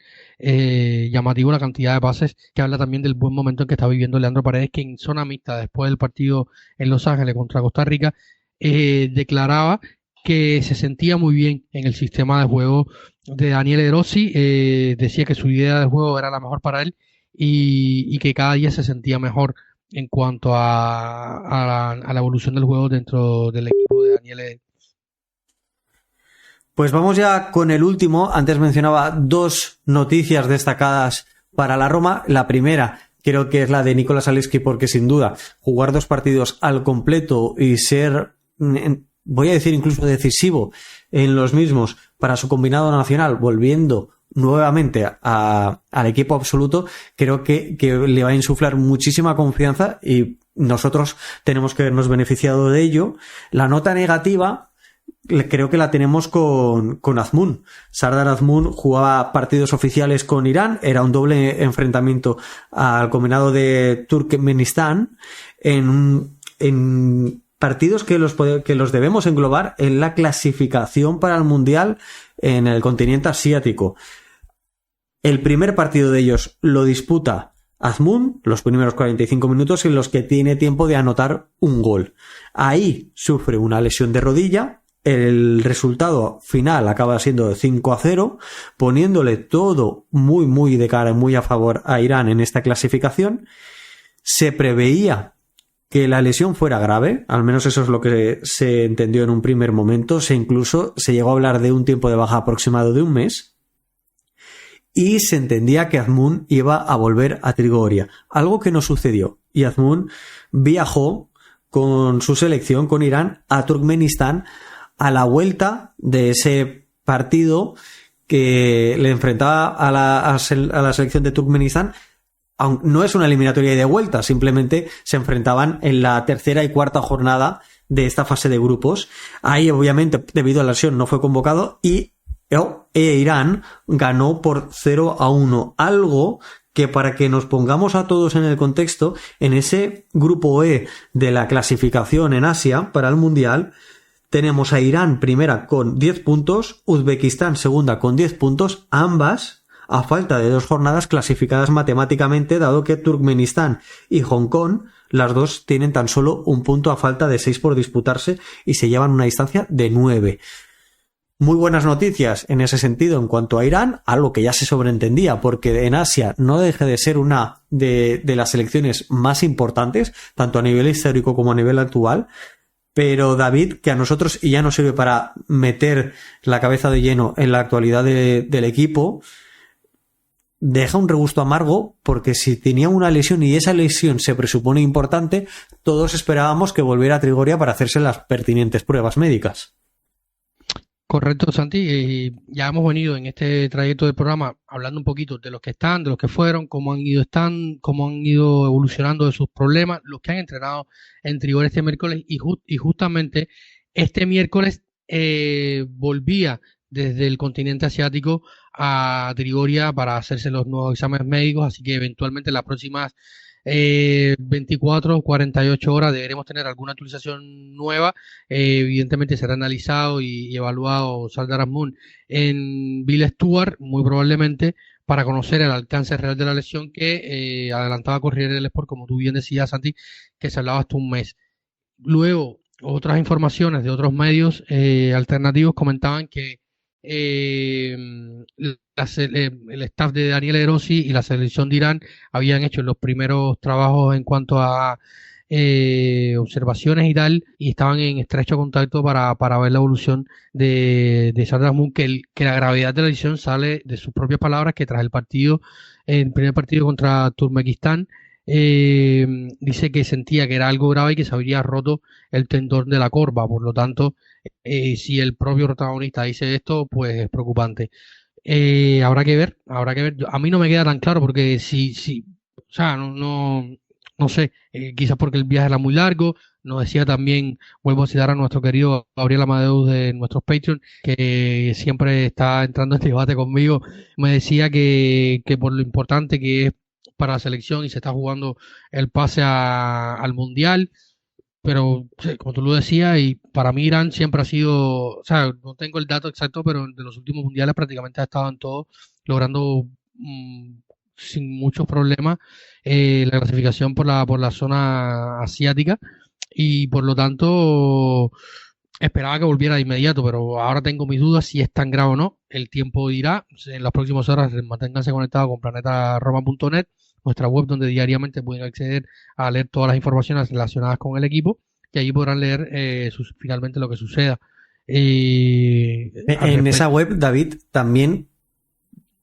llamativo la cantidad de pases, que habla también del buen momento en que está viviendo Leandro Paredes, que en zona mixta después del partido en Los Ángeles contra Costa Rica declaraba que se sentía muy bien en el sistema de juego de Daniele De Rossi. Decía que su idea de juego era la mejor para él y que cada día se sentía mejor en cuanto a la evolución del juego dentro del equipo de Daniele. Pues vamos ya con el último. Antes mencionaba dos noticias destacadas para la Roma. La primera creo que es la de Nicolás Zalewski, porque sin duda jugar 2 partidos al completo y ser, voy a decir incluso decisivo en los mismos para su combinado nacional, volviendo nuevamente al equipo absoluto, creo que le va a insuflar muchísima confianza y nosotros tenemos que habernos beneficiado de ello. La nota negativa creo que la tenemos con Azmoun. Sardar Azmoun jugaba partidos oficiales con Irán, era un doble enfrentamiento al combinado de Turkmenistán en partidos que los debemos englobar en la clasificación para el Mundial en el continente asiático. El primer partido de ellos lo disputa Azmoun, los primeros 45 minutos en los que tiene tiempo de anotar un gol. Ahí sufre una lesión de rodilla. El resultado final acaba siendo 5-0, poniéndole todo muy, muy de cara, muy a favor a Irán en esta clasificación. Se preveía que la lesión fuera grave, al menos eso es lo que se entendió en un primer momento. Incluso se llegó a hablar de un tiempo de baja aproximado de un mes. Y se entendía que Azmoun iba a volver a Trigoria, algo que no sucedió. Y Azmoun viajó con su selección, con Irán, a Turkmenistán, a la vuelta de ese partido que le enfrentaba a la selección de Turkmenistán. No es una eliminatoria de vuelta, simplemente se enfrentaban en la tercera y cuarta jornada de esta fase de grupos. Ahí, obviamente, debido a la lesión, no fue convocado y Irán ganó por 0-1, algo que, para que nos pongamos a todos en el contexto, en ese grupo E de la clasificación en Asia para el Mundial, tenemos a Irán primera con 10 puntos, Uzbekistán segunda con 10 puntos, ambas a falta de 2 jornadas clasificadas matemáticamente, dado que Turkmenistán y Hong Kong, las dos tienen tan solo un punto a falta de 6 por disputarse y se llevan una distancia de 9. Muy buenas noticias en ese sentido en cuanto a Irán, algo que ya se sobreentendía, porque en Asia no deja de ser una de las selecciones más importantes, tanto a nivel histórico como a nivel actual. Pero David, que a nosotros y ya nos sirve para meter la cabeza de lleno en la actualidad del equipo, deja un regusto amargo, porque si tenía una lesión y esa lesión se presupone importante, todos esperábamos que volviera a Trigoria para hacerse las pertinentes pruebas médicas. Correcto, Santi. Ya hemos venido en este trayecto del programa hablando un poquito de los que están, de los que fueron, cómo han ido evolucionando de sus problemas, los que han entrenado en Trigoria este miércoles y justamente este miércoles volvía desde el continente asiático a Trigoria para hacerse los nuevos exámenes médicos, así que eventualmente las próximas 24 o 48 horas deberemos tener alguna actualización nueva. Evidentemente será analizado y evaluado Sardar Azmoun en Bill Stewart, muy probablemente, para conocer el alcance real de la lesión que adelantaba Corriere del Sport, como tú bien decías, Santi, que se hablaba hasta un mes. Luego, otras informaciones de otros medios alternativos comentaban que el staff de Daniel Erosi y la selección de Irán habían hecho los primeros trabajos en cuanto a observaciones y tal, y estaban en estrecho contacto para ver la evolución de Sardar Azmoun, que la gravedad de la lesión sale de sus propias palabras, que tras el primer partido contra Turkmenistán, dice que sentía que era algo grave y que se habría roto el tendón de la corva. Por lo tanto, si el propio protagonista dice esto, pues es preocupante. Habrá que ver. A mí no me queda tan claro porque o sea, no sé, quizás porque el viaje era muy largo. Nos decía también, vuelvo a citar a nuestro querido Gabriel Amadeus de nuestros Patreon, que siempre está entrando en debate conmigo. Me decía que por lo importante que es para la selección y se está jugando el pase al Mundial, pero sí, como tú lo decías, y para mí Irán siempre ha sido, o sea, no tengo el dato exacto, pero de los últimos mundiales prácticamente ha estado en todo, logrando sin muchos problemas la clasificación por la zona asiática, y por lo tanto esperaba que volviera de inmediato, pero ahora tengo mis dudas si es tan grave o no. El tiempo dirá. En las próximas horas manténganse conectados con planetaroma.net, nuestra web donde diariamente pueden acceder a leer todas las informaciones relacionadas con el equipo, y allí podrán leer finalmente lo que suceda. En esa web, David, también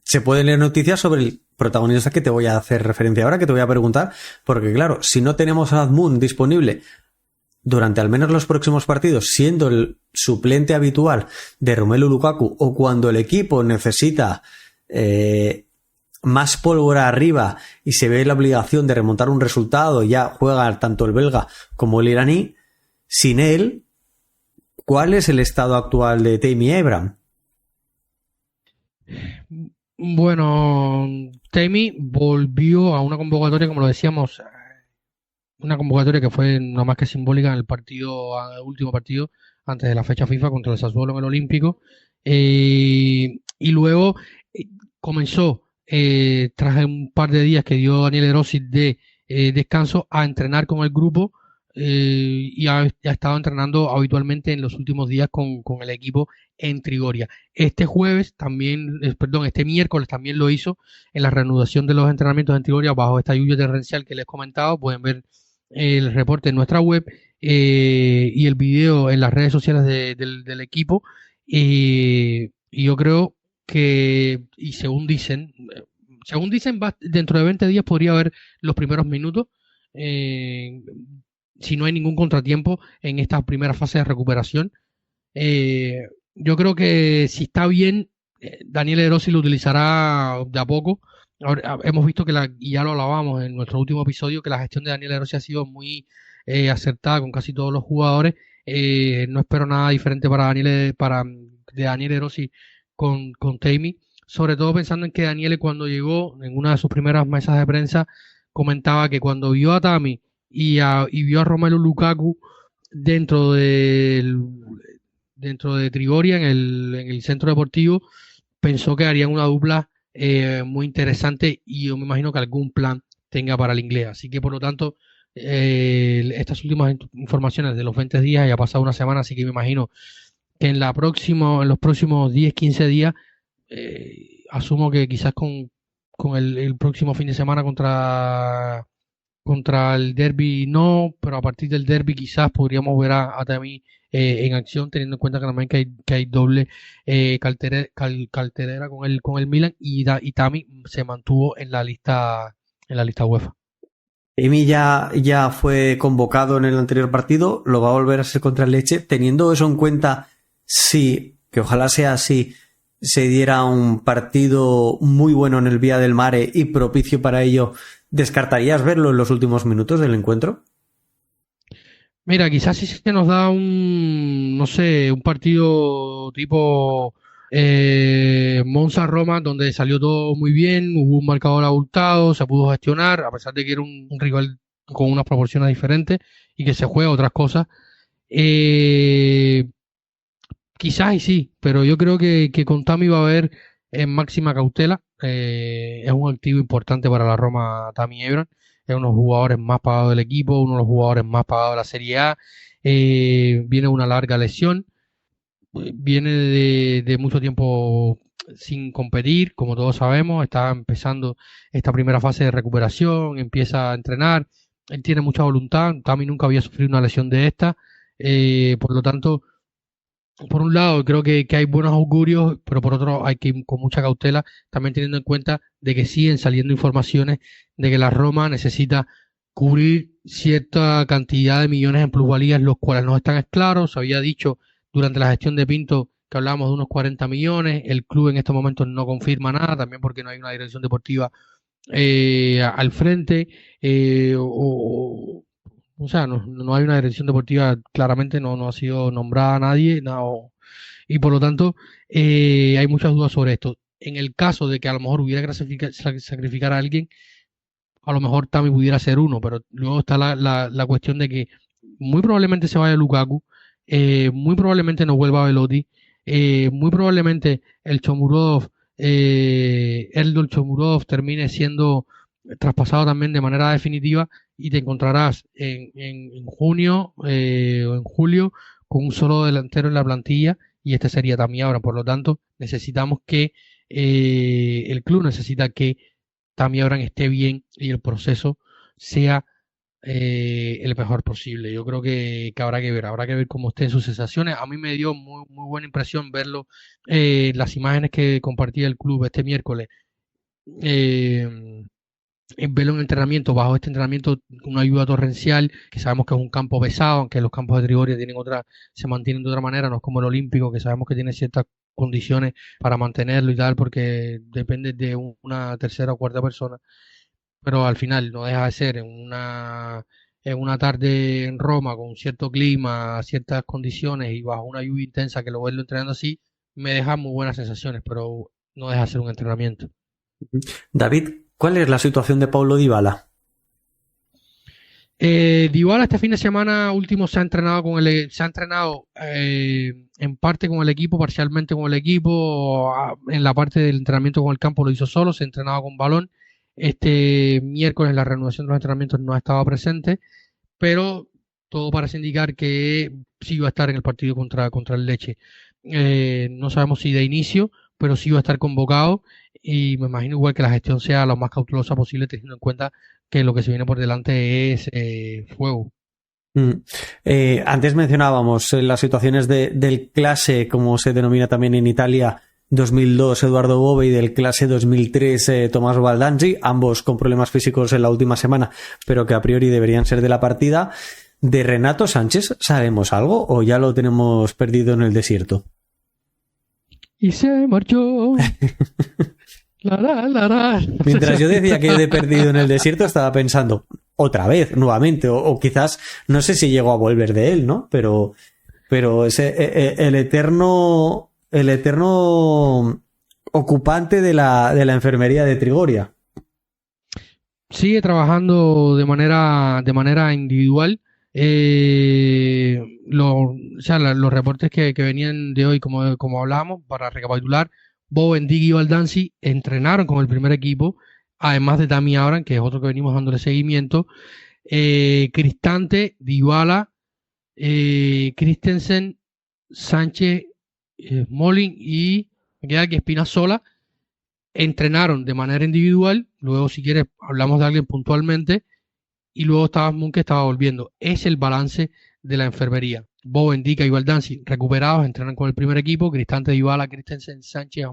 se pueden leer noticias sobre el protagonista que te voy a hacer referencia ahora, que te voy a preguntar, porque claro, si no tenemos a Azmoun disponible durante al menos los próximos partidos, siendo el suplente habitual de Romelu Lukaku, o cuando el equipo necesita más pólvora arriba y se ve la obligación de remontar un resultado, ya juega tanto el belga como el iraní, sin él, ¿cuál es el estado actual de Tammy Abraham? Bueno, Tammy volvió a una convocatoria, como lo decíamos, una convocatoria que fue no más que simbólica en el último partido antes de la fecha FIFA contra el Sassuolo en el Olímpico, y luego comenzó tras un par de días que dio Daniel Erosi de descanso a entrenar con el grupo, y ha estado entrenando habitualmente en los últimos días con el equipo en Trigoria. Este miércoles también lo hizo en la reanudación de los entrenamientos en Trigoria bajo esta lluvia torrencial que les he comentado. Pueden ver el reporte en nuestra web y el video en las redes sociales del equipo, y yo creo que, y según dicen dentro de 20 días podría haber los primeros minutos, si no hay ningún contratiempo en esta primera fase de recuperación. Yo creo que si está bien, Daniel Erosi lo utilizará de a poco. Ahora, hemos visto y ya lo hablábamos en nuestro último episodio, que la gestión de Daniel Erosi ha sido muy acertada con casi todos los jugadores. No espero nada diferente de Daniel Erosi con Tammy, sobre todo pensando en que Daniel, cuando llegó en una de sus primeras mesas de prensa, comentaba que cuando vio a Tammy y vio a Romelu Lukaku dentro de Trigoria, en el centro deportivo, pensó que harían una dupla muy interesante, y yo me imagino que algún plan tenga para el inglés. Así que por lo tanto, estas últimas informaciones de los 20 días, ya ha pasado una semana, así que me imagino que en los próximos 10-15 días, asumo que quizás con el próximo fin de semana contra el derbi no, pero a partir del derbi quizás podríamos ver a Tammy en acción, teniendo en cuenta que también que hay doble cartelera con el Milan, y Tammy se mantuvo en la lista UEFA. Tammy ya fue convocado en el anterior partido, lo va a volver a ser contra el Lecce, teniendo eso en cuenta, sí, que ojalá sea así, se diera un partido muy bueno en el Vía del Mare y propicio para ello, ¿descartarías verlo en los últimos minutos del encuentro? Mira, quizás si se nos da no sé, un partido tipo Monza-Roma, donde salió todo muy bien, hubo un marcador abultado, se pudo gestionar, a pesar de que era un rival con unas proporciones diferentes y que se juega otras cosas. Eh, Quizás y sí, pero yo creo que con Tami va a haber máxima cautela. Es un activo importante para la Roma, Tammy Abraham. Es uno de los jugadores más pagados del equipo, uno de los jugadores más pagados de la Serie A. Viene una larga lesión, viene de mucho tiempo sin competir, como todos sabemos. Está empezando esta primera fase de recuperación, empieza a entrenar. Él tiene mucha voluntad. Tammy nunca había sufrido una lesión de esta. Por lo tanto, por un lado, creo que hay buenos augurios, pero por otro hay que ir con mucha cautela, también teniendo en cuenta de que siguen saliendo informaciones de que la Roma necesita cubrir cierta cantidad de millones en plusvalías, los cuales no están claros. Se había dicho durante la gestión de Pinto que hablábamos de unos 40 millones. El club en estos momentos no confirma nada, también porque no hay una dirección deportiva al frente, o sea, no hay una dirección deportiva, claramente no ha sido nombrada a nadie, y por lo tanto hay muchas dudas sobre esto. En el caso de que a lo mejor hubiera que sacrificar a alguien, a lo mejor Tammy pudiera ser uno, pero luego está la cuestión de que muy probablemente se vaya Lukaku, muy probablemente no vuelva Velotti, muy probablemente el Shomurodov, Eldol Shomurodov termine siendo traspasado también de manera definitiva y te encontrarás en junio o en julio con un solo delantero en la plantilla y este sería Tammy Abraham. Por lo tanto, necesitamos que el club necesita que Tammy Abraham esté bien y el proceso sea el mejor posible. Yo creo que habrá que ver cómo estén sus sensaciones. A mí me dio muy buena impresión verlo, las imágenes que compartía el club este miércoles. Verlo en entrenamiento, bajo este entrenamiento, una ayuda torrencial, que sabemos que es un campo pesado, aunque los campos de Trigoria se mantienen de otra manera, no es como el Olímpico, que sabemos que tiene ciertas condiciones para mantenerlo y tal, porque depende de una tercera o cuarta persona, pero al final no deja de ser en una tarde en Roma, con cierto clima, ciertas condiciones y bajo una lluvia intensa, que lo verlo entrenando así, me deja muy buenas sensaciones, pero no deja de ser un entrenamiento. David, ¿cuál es la situación de Paulo Dybala? Dybala este fin de semana último se ha entrenado en parte con el equipo, parcialmente con el equipo, en la parte del entrenamiento con el campo lo hizo solo, se ha entrenado con balón. Este miércoles la reanudación de los entrenamientos no ha estado presente, pero todo parece indicar que sí va a estar en el partido contra el Lecce. No sabemos si de inicio, pero sí va a estar convocado y me imagino igual que la gestión sea lo más cautelosa posible, teniendo en cuenta que lo que se viene por delante es fuego. Antes mencionábamos las situaciones del clase, como se denomina también en Italia, 2002 Eduardo Bove y del clase 2003 Tomás Baldanzi, ambos con problemas físicos en la última semana, pero que a priori deberían ser de la partida. ¿De Renato Sánchez sabemos algo o ya lo tenemos perdido en el desierto? Y se marchó. Mientras yo decía que he perdido en el desierto, estaba pensando otra vez, nuevamente, o quizás, no sé si llegó a volver de él, ¿no? Pero el eterno ocupante de la enfermería de Trigoria. Sigue trabajando de manera individual. Los reportes que venían de hoy, como hablábamos, para recapitular, Bowen, Diggy y Baldanzi entrenaron con el primer equipo, además de Tammy Abraham, que es otro que venimos dándole seguimiento. Cristante, Dybala, Christensen, Sánchez, Smalling y me queda aquí Spinazzola entrenaron de manera individual. Luego, si quieres, hablamos de alguien puntualmente. Y luego estaba Moon, que estaba volviendo. Es el balance de la enfermería. Bowen, Dica y Baldanzi recuperados, entrenan con el primer equipo. Cristante, Dybala, Christensen, Sánchez,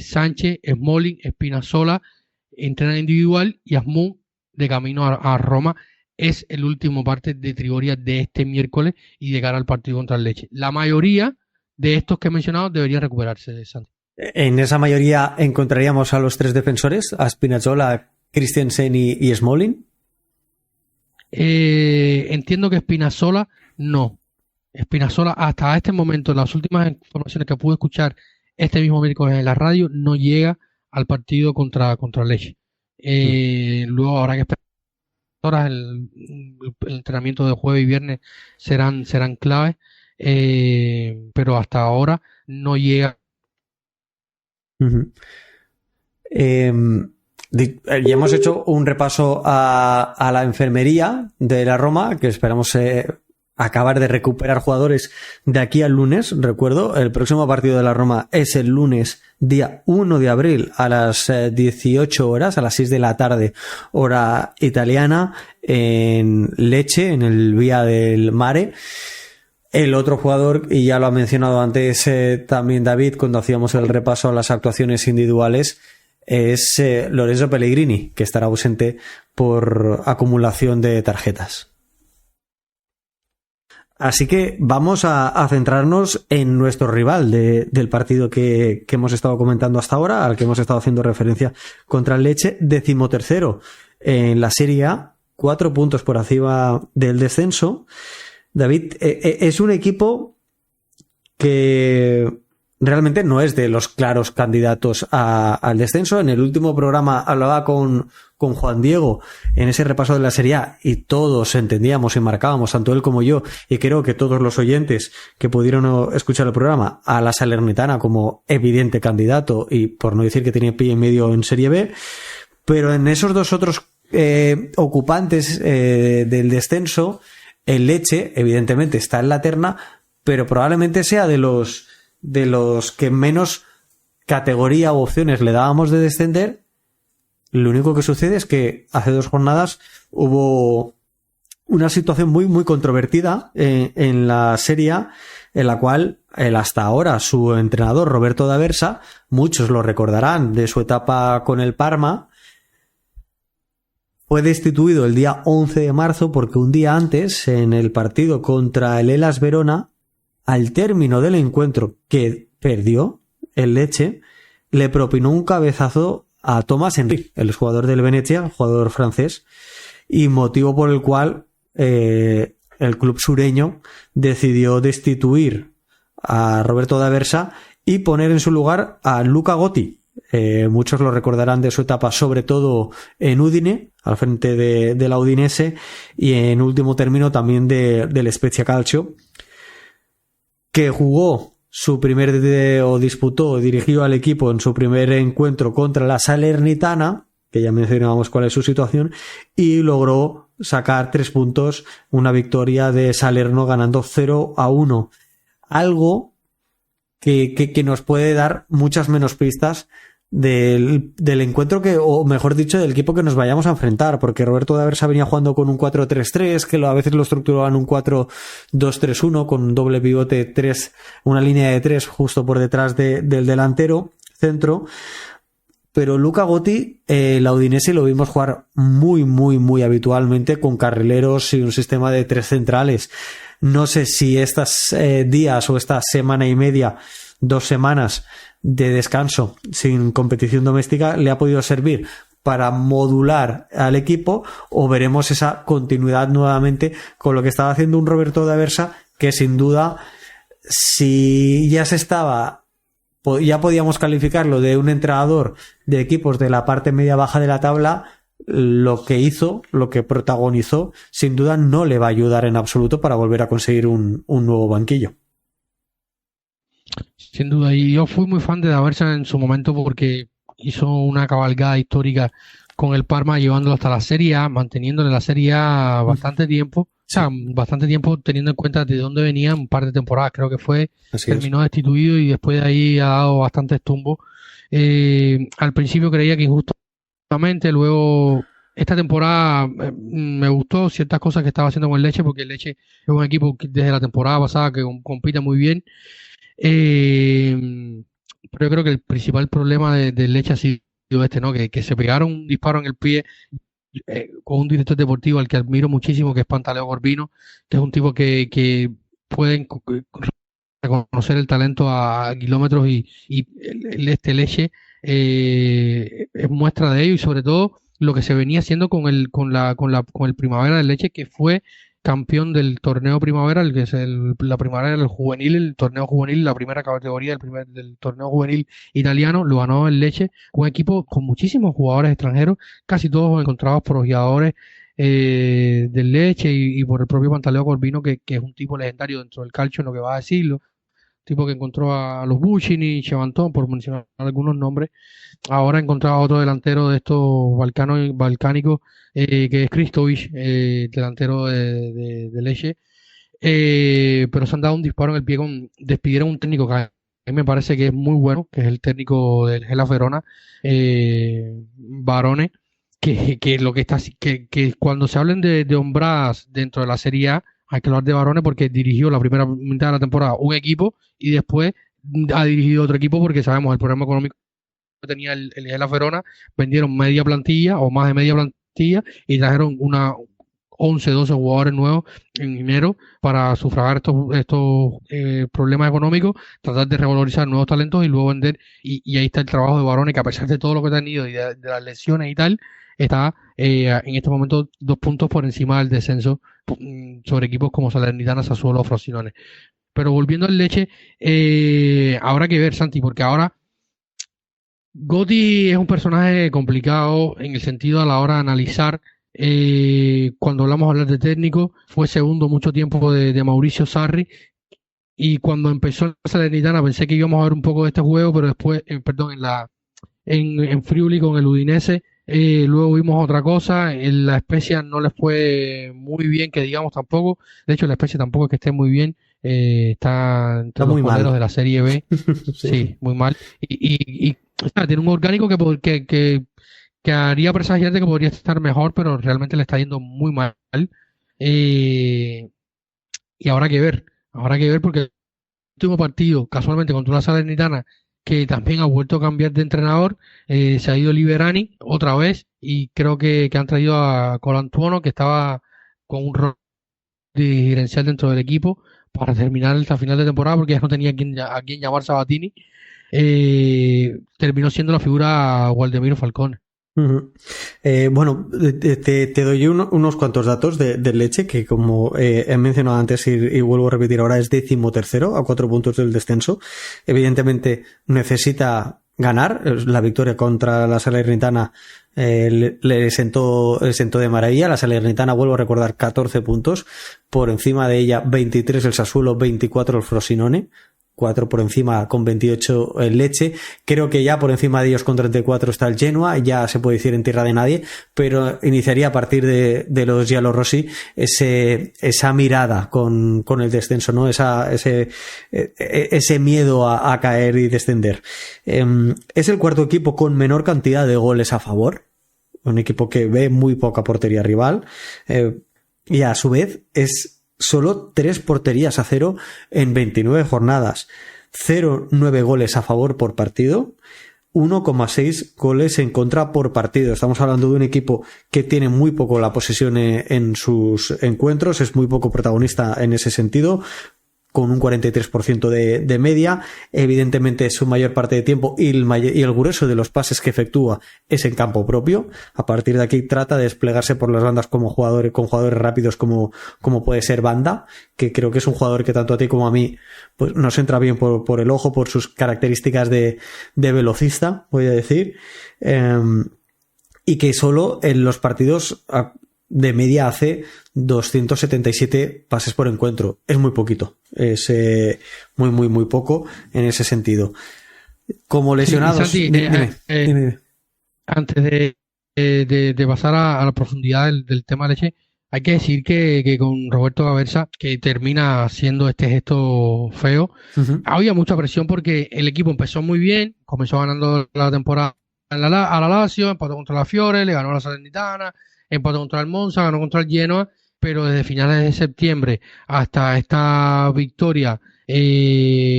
Sánchez, Smalling, Spinazzola entrenan individual y Asmun de camino a Roma es el último parte de Trigoria de este miércoles y de cara al partido contra el Lecce. La mayoría de estos que he mencionado deberían recuperarse, Santi. En esa mayoría encontraríamos a los 3 defensores, a Spinazzola, Christensen y Smalling. Entiendo que Spinazzola no. Spinazzola hasta este momento, las últimas informaciones que pude escuchar este mismo miércoles en la radio, no llega al partido contra Lecce. Luego habrá que esperar horas, el entrenamiento de jueves y viernes serán claves, pero hasta ahora no llega. Ya hemos hecho un repaso a la enfermería de la Roma, que esperamos acabar de recuperar jugadores de aquí al lunes. Recuerdo, el próximo partido de la Roma es el lunes, día 1 de abril, a las 18 horas, a las 6 de la tarde, hora italiana, en Lecce, en el Vía del Mare. El otro jugador, y ya lo ha mencionado antes también David, cuando hacíamos el repaso a las actuaciones individuales, es Lorenzo Pellegrini, que estará ausente por acumulación de tarjetas. Así que vamos a centrarnos en nuestro rival del partido que hemos estado comentando hasta ahora, al que hemos estado haciendo referencia, contra el Lecce, 13º en la Serie A, 4 puntos por encima del descenso. David, es un equipo que realmente no es de los claros candidatos al descenso. En el último programa hablaba con Juan Diego en ese repaso de la Serie A y todos entendíamos y marcábamos, tanto él como yo, y creo que todos los oyentes que pudieron escuchar el programa, a la Salernitana como evidente candidato y por no decir que tenía pie y medio en Serie B. Pero en esos dos otros ocupantes del descenso, el Lecce evidentemente está en la terna, pero probablemente sea de los que menos categoría o opciones le dábamos de descender. Lo único que sucede es que hace 2 jornadas hubo una situación muy, muy controvertida en la Serie A, en la cual hasta ahora su entrenador Roberto D'Aversa, muchos lo recordarán de su etapa con el Parma, fue destituido el día 11 de marzo porque un día antes, en el partido contra el Hellas Verona, al término del encuentro que perdió el Lecce, le propinó un cabezazo a Thomas Henry, el jugador del Venezia, jugador francés, y motivo por el cual el club sureño decidió destituir a Roberto D'Aversa y poner en su lugar a Luca Gotti. Muchos lo recordarán de su etapa, sobre todo en Udine, al frente de la Udinese, y en último término también del Spezia Calcio, que jugó su primer dirigió al equipo en su primer encuentro contra la Salernitana, que ya mencionábamos cuál es su situación, y logró sacar 3 puntos, una victoria de Salerno ganando 0-1. Algo que nos puede dar muchas menos pistas del encuentro o mejor dicho, del equipo que nos vayamos a enfrentar, porque Roberto D'Aversa venía jugando con un 4-3-3, que a veces lo estructuraban un 4-2-3-1, con un doble pivote 3, una línea de 3 justo por detrás del delantero centro. Pero Luca Gotti, la Udinese, lo vimos jugar muy, muy, muy habitualmente con carrileros y un sistema de 3 centrales. No sé si estos días o esta semana y media, 2 semanas de descanso sin competición doméstica le ha podido servir para modular al equipo, o veremos esa continuidad nuevamente con lo que estaba haciendo un Roberto D'Aversa, que sin duda, si ya podíamos calificarlo de un entrenador de equipos de la parte media baja de la tabla, lo que protagonizó, sin duda no le va a ayudar en absoluto para volver a conseguir un nuevo banquillo. Sin duda, y yo fui muy fan de D'Aversa en su momento porque hizo una cabalgada histórica con el Parma, llevándolo hasta la Serie A, manteniéndole la Serie A bastante tiempo, bastante tiempo teniendo en cuenta de dónde venía, un par de temporadas creo que fue, terminó destituido y después de ahí ha dado bastantes tumbos. Al principio creía que injustamente, luego esta temporada me gustó ciertas cosas que estaba haciendo con el Lecce, porque el Lecce es un equipo que desde la temporada pasada que compite muy bien. Pero yo creo que el principal problema del Lecce ha sido ¿no? Que se pegaron un disparo en el pie con un director deportivo al que admiro muchísimo, que es Pantaleo Corvino, que es un tipo que puede reconocer el talento a kilómetros y este Lecce es muestra de ello, y sobre todo lo que se venía haciendo con el Primavera del Lecce, que fue campeón del torneo primavera, el que es la primavera del juvenil, el torneo juvenil, la primera categoría del torneo juvenil italiano, lo ganó el Lecce, un equipo con muchísimos jugadores extranjeros, casi todos encontrados por jugadores del Lecce y por el propio Pantaleo Corvino, que es un tipo legendario dentro del calcio en lo que va a decirlo, tipo que encontró a los Buccini, Chevantón, por mencionar algunos nombres. Ahora ha encontrado a otro delantero de estos balcánicos, que es Kristovic, delantero de Lecce. Pero se han dado un disparo en el pie despidieron un técnico que a mí me parece que es muy bueno, que es el técnico del Hellas Verona, Barone, que lo que está, que cuando se hablen de hombradas dentro de la Serie A, hay que hablar de Barone porque dirigió la primera mitad de la temporada un equipo y después ha dirigido otro equipo, porque sabemos el problema económico que tenía el Hellas Verona. Vendieron media plantilla o más de media plantilla y trajeron 11, 12 jugadores nuevos en enero para sufragar estos problemas económicos, tratar de revalorizar nuevos talentos y luego vender. Y ahí está el trabajo de Barone, que a pesar de todo lo que ha tenido y de las lesiones y tal, está en este momento 2 puntos por encima del descenso sobre equipos como Salernitana, Sassuolo o Frosinone. Pero volviendo al Lecce, habrá que ver, Santi, porque ahora Gotti es un personaje complicado en el sentido a la hora de analizar. Cuando hablamos de hablar de técnico, fue segundo mucho tiempo de Mauricio Sarri, y cuando empezó la Salernitana pensé que íbamos a ver un poco de este juego, pero después, en Friuli con el Udinese, luego vimos otra cosa. En la Spezia no les fue muy bien, que digamos tampoco. De hecho, la Spezia tampoco es que esté muy bien. Está entre los poleros de la Serie B. Sí, muy mal. Y o sea, tiene un orgánico que haría presagiar de que podría estar mejor, pero realmente le está yendo muy mal. Y habrá que ver porque el último partido, casualmente contra la Salernitana, que también ha vuelto a cambiar de entrenador, se ha ido Liberani otra vez, y creo que han traído a Colantuono, que estaba con un rol diferencial dentro del equipo para terminar esta final de temporada, porque ya no tenía a quien llamar Sabatini. Terminó siendo la figura Waldemiro Falcone. Uh-huh. Bueno, te doy unos cuantos datos del Lecce, que como he mencionado antes y vuelvo a repetir ahora, es 13º a 4 puntos del descenso. Evidentemente necesita ganar. La victoria contra la Salernitana le sentó de maravilla. La Salernitana, vuelvo a recordar, 14 puntos. Por encima de ella 23 el Sassuolo, 24 el Frosinone, 4 por encima con 28 el Lecce. Creo que ya por encima de ellos con 34 está el Genoa, ya se puede decir en tierra de nadie, pero iniciaría a partir de los giallorossi esa mirada con el descenso, ¿no? Ese miedo a caer y descender. Es el cuarto equipo con menor cantidad de goles a favor, un equipo que ve muy poca portería rival, y a su vez es solo 3 porterías a 0 en 29 jornadas, 0,9 goles a favor por partido, 1,6 goles en contra por partido. Estamos hablando de un equipo que tiene muy poco la posesión en sus encuentros, es muy poco protagonista en ese sentido, con un 43% de media. Evidentemente su mayor parte de tiempo y el grueso de los pases que efectúa es en campo propio. A partir de aquí trata de desplegarse por las bandas con jugadores rápidos como puede ser Banda, que creo que es un jugador que tanto a ti como a mí pues nos entra bien por el ojo, por sus características de velocista, voy a decir, y que solo en los partidos de media hace 277 pases por encuentro. Es muy poquito. Es muy poco en ese sentido. Como lesionados... Sí, Santi, dime. Antes de pasar a la profundidad del tema Lecce, hay que decir que con Roberto Gaversa, que termina haciendo este gesto feo, había mucha presión porque el equipo empezó muy bien, comenzó ganando la temporada a la Lazio, empató contra la Fiore, le ganó a la Salernitana, empató contra el Monza, ganó contra el Genoa, pero desde finales de septiembre hasta esta victoria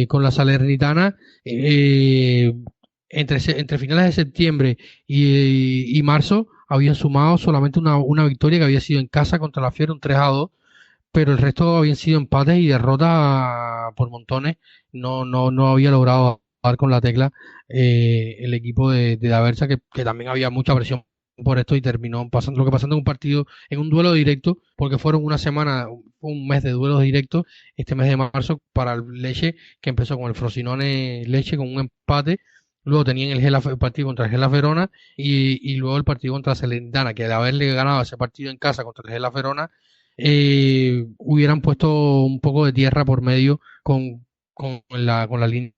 con la Salernitana, entre finales de septiembre y marzo, habían sumado solamente una victoria que había sido en casa contra la Fiera, un 3-2, pero el resto habían sido empates y derrotas por montones. No había logrado dar con la tecla el equipo de Aversa, que también había mucha presión por esto y terminó pasando en un partido, en un duelo directo, porque fueron un mes de duelos directos, este mes de marzo para el Lecce, que empezó con el Frosinone Lecce con un empate. Luego tenían el partido contra el Hellas Verona y luego el partido contra Salernitana, que de haberle ganado ese partido en casa contra el Hellas Verona, hubieran puesto un poco de tierra por medio con la línea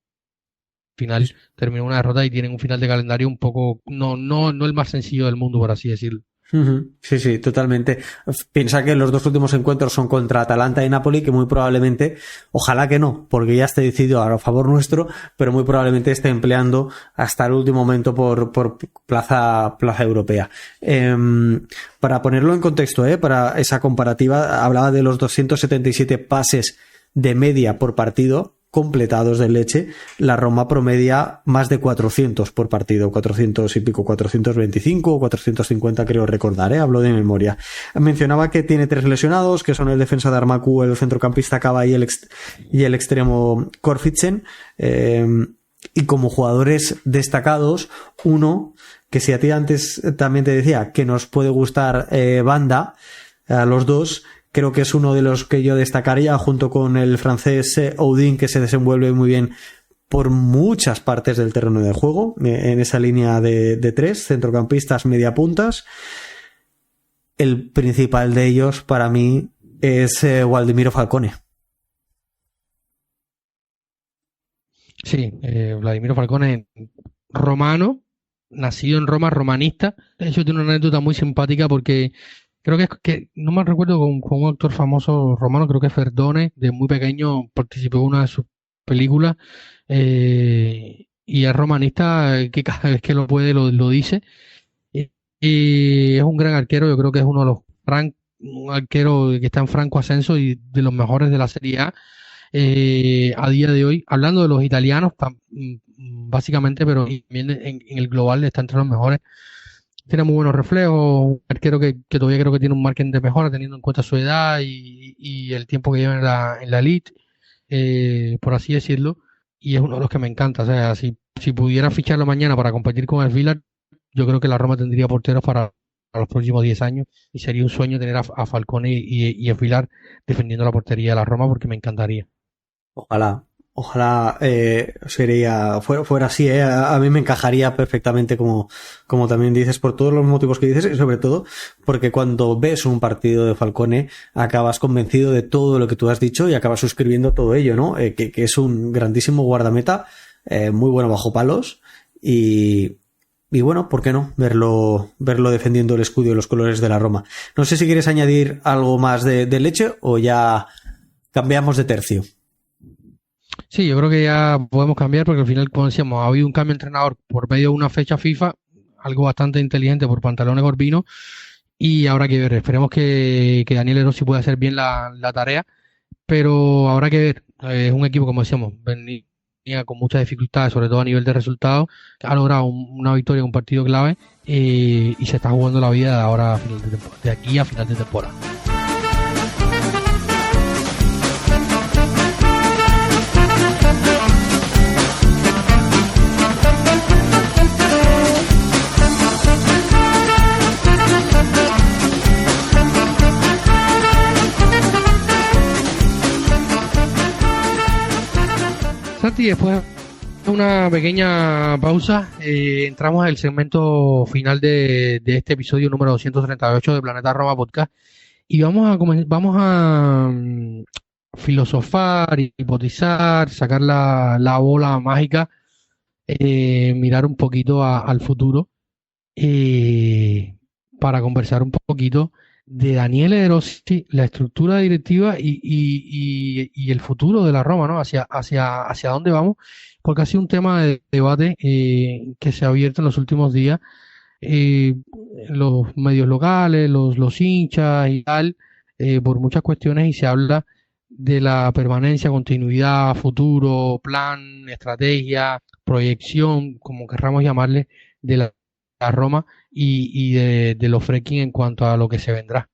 final. Terminó una derrota y tienen un final de calendario un poco, no el más sencillo del mundo, por así decirlo. Sí, sí, totalmente. Piensa que los dos últimos encuentros son contra Atalanta y Napoli, que muy probablemente, ojalá que no, porque ya esté decidido a favor nuestro, pero muy probablemente esté empleando hasta el último momento por plaza europea. Para ponerlo en contexto, para esa comparativa, hablaba de los 277 pases de media por partido completados del Lecce. La Roma promedia más de 400 por partido, 400 y pico, 425 o 450 creo recordar, hablo de memoria. Mencionaba que tiene 3 lesionados, que son el defensa de Armacu, el centrocampista Cava y el extremo Korfitsen, y como jugadores destacados, uno que si a ti antes también te decía que nos puede gustar Banda, a los dos, creo que es uno de los que yo destacaría junto con el francés Oudin, que se desenvuelve muy bien por muchas partes del terreno de juego, en esa línea de 3, centrocampistas, mediapuntas. El principal de ellos para mí es Waldemiro Falcone. Sí, Waldemiro Falcone, romano, nacido en Roma, romanista. De hecho tiene una anécdota muy simpática porque creo que no me recuerdo con un actor famoso romano, creo que Ferdone, de muy pequeño participó en una de sus películas, y es romanista, que cada vez que lo puede lo dice, y es un gran arquero. Yo creo que es uno de los un arquero que está en franco ascenso y de los mejores de la Serie A a día de hoy. Hablando de los italianos, básicamente, pero también en el global está entre los mejores. Tiene muy buenos reflejos, un arquero que todavía creo que tiene un margen de mejora teniendo en cuenta su edad y el tiempo que lleva en la elite, por así decirlo, y es uno de los que me encanta. O sea, si pudiera ficharlo mañana para competir con el Villar, yo creo que la Roma tendría porteros para los próximos 10 años y sería un sueño tener a Falcone y a Villar defendiendo la portería de la Roma, porque me encantaría. Ojalá fuera así, a mí me encajaría perfectamente como también dices, por todos los motivos que dices, y sobre todo porque cuando ves un partido de Falcone acabas convencido de todo lo que tú has dicho y acabas suscribiendo todo ello, ¿no? Que es un grandísimo guardameta, muy bueno bajo palos y bueno, ¿por qué no? Verlo defendiendo el escudo y los colores de la Roma. No sé si quieres añadir algo más de Lecce o ya cambiamos de tercio. Sí, yo creo que ya podemos cambiar porque al final, como decíamos, ha habido un cambio de entrenador por medio de una fecha FIFA, algo bastante inteligente por Pantalone Corvino, y habrá que ver. Esperemos que Daniele Rossi pueda hacer bien la tarea, pero habrá que ver. Es un equipo, como decíamos, venía con muchas dificultades, sobre todo a nivel de resultados. Ha logrado una victoria en un partido clave, y se está jugando la vida de ahora a final de temporada, de aquí a final de temporada. Santi, después de una pequeña pausa, entramos en el segmento final de este episodio número 238 de Planeta Roma Podcast, y vamos a filosofar, hipotizar, sacar la bola mágica, mirar un poquito al futuro, para conversar un poquito de Daniele De Rossi, la estructura directiva y el futuro de la Roma, ¿no? Hacia dónde vamos, porque ha sido un tema de debate que se ha abierto en los últimos días, los medios locales, los hinchas y tal, por muchas cuestiones, y se habla de la permanencia, continuidad, futuro, plan, estrategia, proyección, como querramos llamarle, de la la Roma y de los Fredkin en cuanto a lo que se vendrá.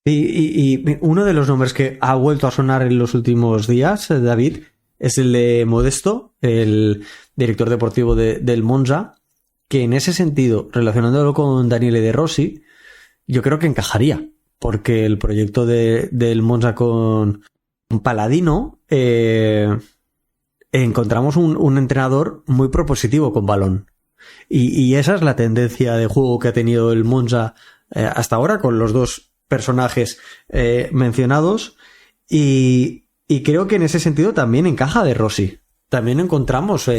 Y uno de los nombres que ha vuelto a sonar en los últimos días, David, es el de Modesto, el director deportivo del Monza, que en ese sentido, relacionándolo con Daniele De Rossi, yo creo que encajaría, porque el proyecto del Monza con Paladino, encontramos un entrenador muy propositivo con balón. Y esa es la tendencia de juego que ha tenido el Monza hasta ahora, con los dos personajes mencionados, y creo que en ese sentido también encaja De Rossi. También encontramos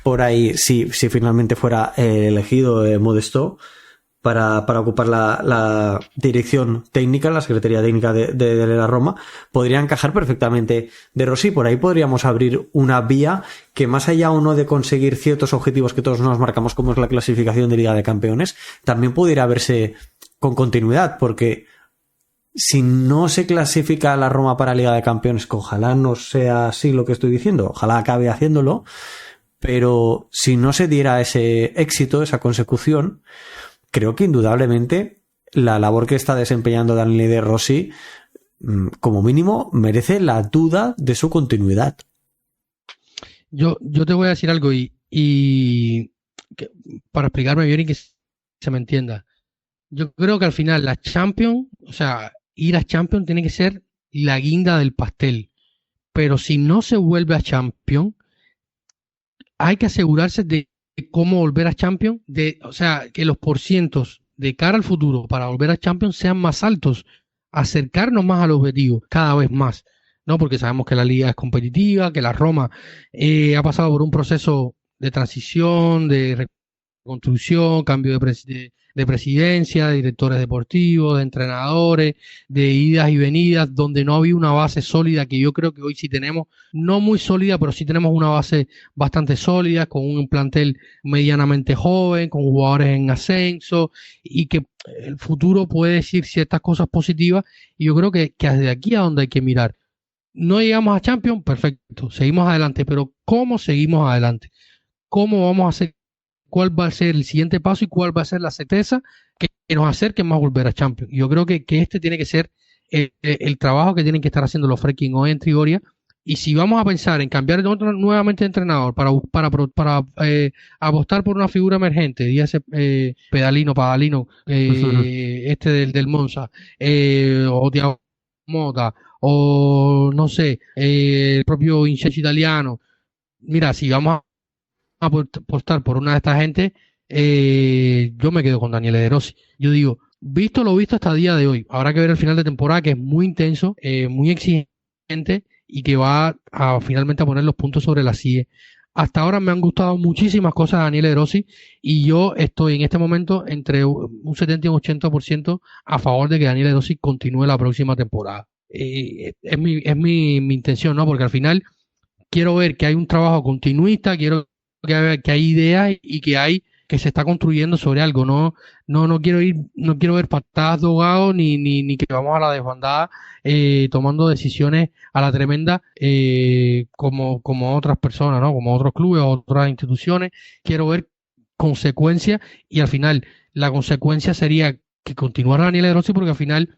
por ahí, si finalmente fuera elegido Modesto para ocupar la dirección técnica, la Secretaría Técnica de la Roma, podría encajar perfectamente De Rossi. Por ahí podríamos abrir una vía que, más allá o no de conseguir ciertos objetivos que todos nos marcamos, como es la clasificación de Liga de Campeones, también pudiera verse con continuidad, porque si no se clasifica a la Roma para Liga de Campeones, que ojalá no sea así lo que estoy diciendo, ojalá acabe haciéndolo, pero si no se diera ese éxito, esa consecución, creo que indudablemente la labor que está desempeñando Daniele De Rossi, como mínimo, merece la duda de su continuidad. Yo te voy a decir algo para explicarme bien y que se me entienda. Yo creo que al final la Champions, o sea, ir a Champions tiene que ser la guinda del pastel. Pero si no se vuelve a Champions, hay que asegurarse de cómo volver a Champions, o sea, que los porcientos de cara al futuro para volver a Champions sean más altos, acercarnos más al objetivo cada vez más, ¿no? Porque sabemos que la liga es competitiva, que la Roma ha pasado por un proceso de transición, de reconstrucción, cambio de presidencia, de directores deportivos, de entrenadores, de idas y venidas, donde no había una base sólida, que yo creo que hoy sí tenemos, no muy sólida, pero sí tenemos una base bastante sólida, con un plantel medianamente joven, con jugadores en ascenso, y que el futuro puede decir ciertas cosas positivas, y yo creo que desde aquí a donde hay que mirar. No llegamos a Champions, perfecto, seguimos adelante, pero ¿cómo seguimos adelante? ¿Cómo vamos a hacer? ¿Cuál va a ser el siguiente paso y cuál va a ser la certeza que nos acerque más a volver a Champions? Yo creo que este tiene que ser el trabajo que tienen que estar haciendo los Fredkin hoy en Trigoria. Y si vamos a pensar en cambiar nuevamente de entrenador para apostar por una figura emergente, dígase Padalino, del Monza, o Thiago Motta, o no sé, el propio Insigne italiano. Mira, si vamos a apostar por una de estas gente, yo me quedo con Daniele De Rossi. Yo digo, visto lo visto hasta el día de hoy, habrá que ver el final de temporada, que es muy intenso, muy exigente, y que va a finalmente a poner los puntos sobre la CIE. Hasta ahora me han gustado muchísimas cosas de Daniele De Rossi, y yo estoy en este momento entre un 70 y un 80% a favor de que Daniele De Rossi continúe la próxima temporada. Es mi intención, ¿no? Porque al final quiero ver que hay un trabajo continuista, quiero que hay ideas y que se está construyendo sobre algo. No quiero ver patadas de ahogado ni que vamos a la desbandada tomando decisiones a la tremenda como otras personas, ¿no? Como otros clubes o otras instituciones. Quiero ver consecuencias, y al final la consecuencia sería que continuara Daniele De Rossi, porque al final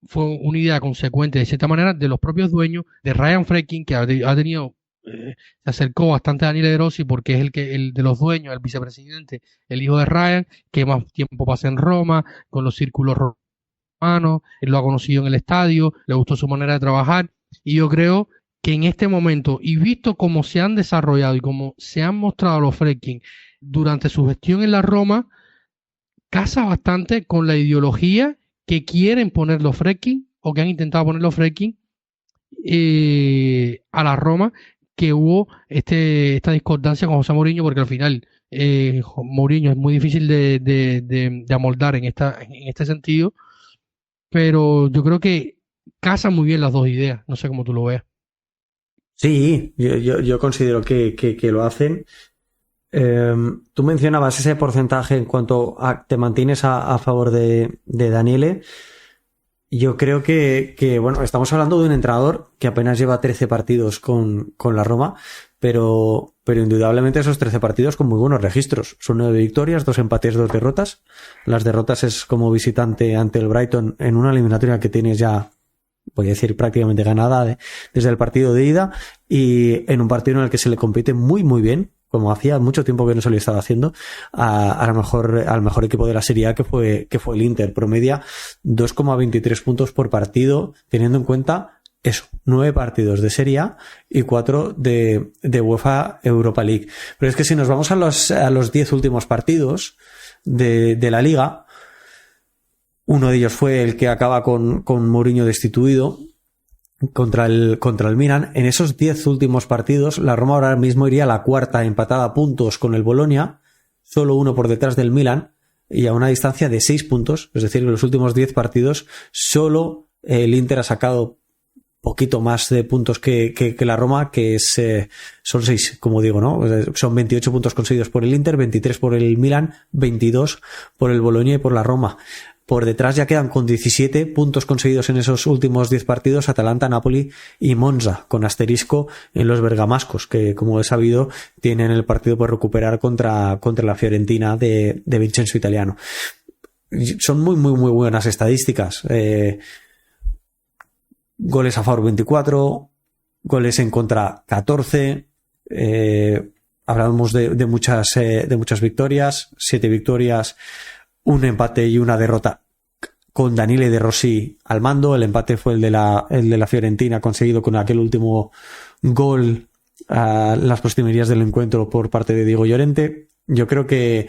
fue una idea consecuente de cierta manera de los propios dueños, de Ryan Fredkin, que ha tenido se acercó bastante a Daniele De Rossi porque es el de los dueños, el vicepresidente, el hijo de Ryan, que más tiempo pasa en Roma, con los círculos romanos, él lo ha conocido en el estadio, le gustó su manera de trabajar, y yo creo que en este momento, y visto cómo se han desarrollado y cómo se han mostrado los Fredkin durante su gestión en la Roma, casa bastante con la ideología que quieren poner los Fredkin, o que han intentado poner los Fredkin a la Roma, que hubo esta discordancia con José Mourinho, porque al final Mourinho es muy difícil de amoldar en este sentido, pero yo creo que casan muy bien las dos ideas. No sé cómo tú lo veas. Sí, yo considero que lo hacen. Tú mencionabas ese porcentaje en cuanto a te mantienes a favor de Daniele. Yo creo que bueno, estamos hablando de un entrenador que apenas lleva 13 partidos con la Roma, pero indudablemente esos 13 partidos con muy buenos registros. Son 9 victorias, 2 empates, 2 derrotas. Las derrotas es como visitante ante el Brighton en una eliminatoria que tienes ya, voy a decir, prácticamente ganada desde el partido de ida, y en un partido en el que se le compite muy muy bien, como hacía mucho tiempo que no se le estaba haciendo al mejor equipo de la Serie A, que fue el Inter. Promedia 2,23 puntos por partido, teniendo en cuenta eso, 9 partidos de Serie A y 4 de UEFA Europa League. Pero es que si nos vamos a los 10 últimos partidos de la Liga, uno de ellos fue el que acaba con Mourinho destituido contra el Milan. En esos 10 últimos partidos, la Roma ahora mismo iría a la cuarta, empatada a puntos con el Bologna, solo uno por detrás del Milan, y a una distancia de 6 puntos. Es decir, en los últimos 10 partidos, solo el Inter ha sacado poquito más de puntos que la Roma, que son 6, como digo, ¿no? Son 28 puntos conseguidos por el Inter, 23 por el Milan, 22 por el Bologna y por la Roma. Por detrás ya quedan con 17 puntos conseguidos en esos últimos 10 partidos Atalanta, Napoli y Monza, con asterisco en los bergamascos, que, como he sabido, tienen el partido por recuperar contra la Fiorentina de Vincenzo Italiano. Son muy, muy, muy buenas estadísticas. Goles a favor 24, goles en contra 14, hablamos de muchas victorias, 7 victorias, un empate y una derrota con Daniele De Rossi al mando. El empate fue el de la Fiorentina, conseguido con aquel último gol a las postrimerías del encuentro por parte de Diego Llorente. Yo creo que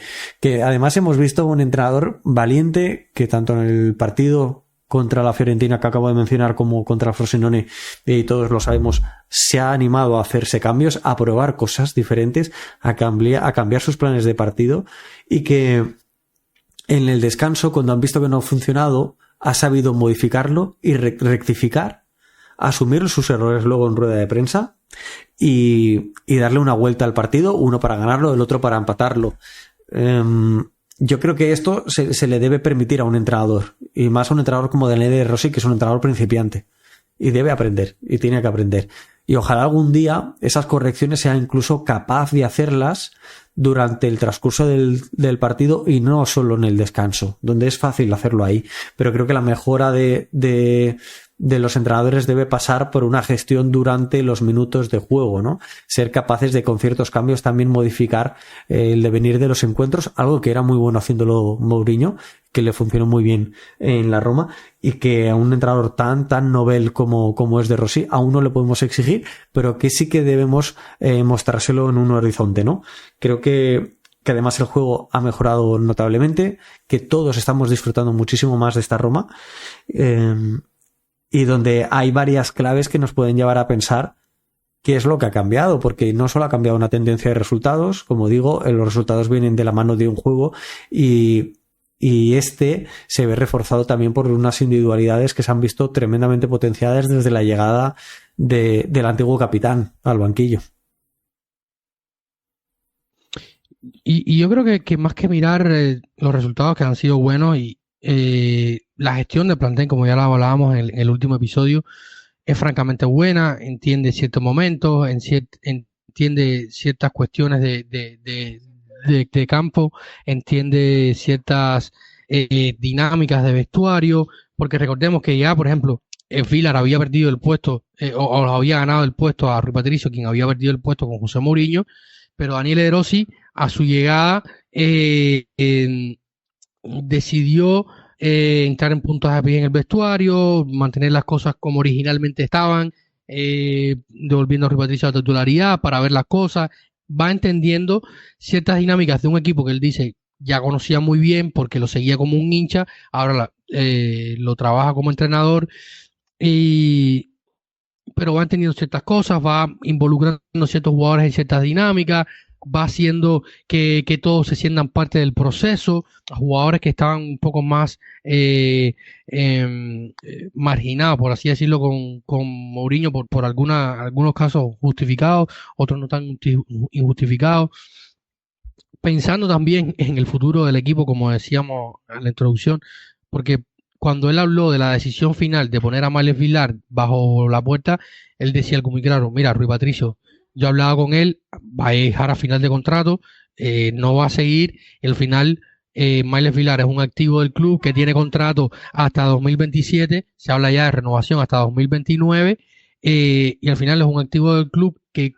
además hemos visto un entrenador valiente, que tanto en el partido contra la Fiorentina que acabo de mencionar como contra Frosinone, y todos lo sabemos, se ha animado a hacerse cambios, a probar cosas diferentes, a cambiar sus planes de partido, y que en el descanso, cuando han visto que no ha funcionado, ha sabido modificarlo y rectificar, asumir sus errores luego en rueda de prensa y darle una vuelta al partido, uno para ganarlo, el otro para empatarlo. Yo creo que esto se le debe permitir a un entrenador, y más a un entrenador como Daniele De Rossi, que es un entrenador principiante, y debe aprender, y tiene que aprender. Y ojalá algún día esas correcciones sea incluso capaz de hacerlas durante el transcurso del partido, y no solo en el descanso, donde es fácil hacerlo ahí. Pero creo que la mejora de los entrenadores debe pasar por una gestión durante los minutos de juego, ¿no? Ser capaces de, con ciertos cambios, también modificar el devenir de los encuentros, algo que era muy bueno haciéndolo Mourinho, que le funcionó muy bien en la Roma, y que a un entrenador tan novel como es De Rossi aún no le podemos exigir, pero que sí que debemos mostrárselo en un horizonte, ¿no? Creo que además el juego ha mejorado notablemente, que todos estamos disfrutando muchísimo más de esta Roma, y donde hay varias claves que nos pueden llevar a pensar qué es lo que ha cambiado, porque no solo ha cambiado una tendencia de resultados, como digo, los resultados vienen de la mano de un juego, y este se ve reforzado también por unas individualidades que se han visto tremendamente potenciadas desde la llegada del antiguo capitán al banquillo. Y yo creo que más que mirar los resultados, que han sido buenos, y la gestión del plantel, como ya lo hablábamos en el último episodio, es francamente buena, entiende ciertos momentos, entiende ciertas cuestiones de campo, entiende ciertas dinámicas de vestuario, porque recordemos que ya, por ejemplo, Villar había perdido el puesto, o había ganado el puesto a Rui Patricio, quien había perdido el puesto con José Mourinho, pero Daniele De Rossi, a su llegada, decidió entrar en puntos de pie en el vestuario, mantener las cosas como originalmente estaban, devolviendo a Rui Patricio la titularidad para ver las cosas. Va entendiendo ciertas dinámicas de un equipo que él dice ya conocía muy bien porque lo seguía como un hincha, ahora lo trabaja como entrenador, pero va entendiendo ciertas cosas, va involucrando ciertos jugadores en ciertas dinámicas, va haciendo que todos se sientan parte del proceso, a jugadores que estaban un poco más marginados, por así decirlo, con Mourinho, por algunos casos justificados, otros no tan injustificados. Pensando también en el futuro del equipo, como decíamos en la introducción, porque cuando él habló de la decisión final de poner a Males Villar bajo la puerta, él decía algo muy claro: mira, Rui Patricio, yo hablaba con él, va a dejar a final de contrato, no va a seguir. Al final, Mayles Vilar es un activo del club que tiene contrato hasta 2027, se habla ya de renovación hasta 2029, y al final es un activo del club que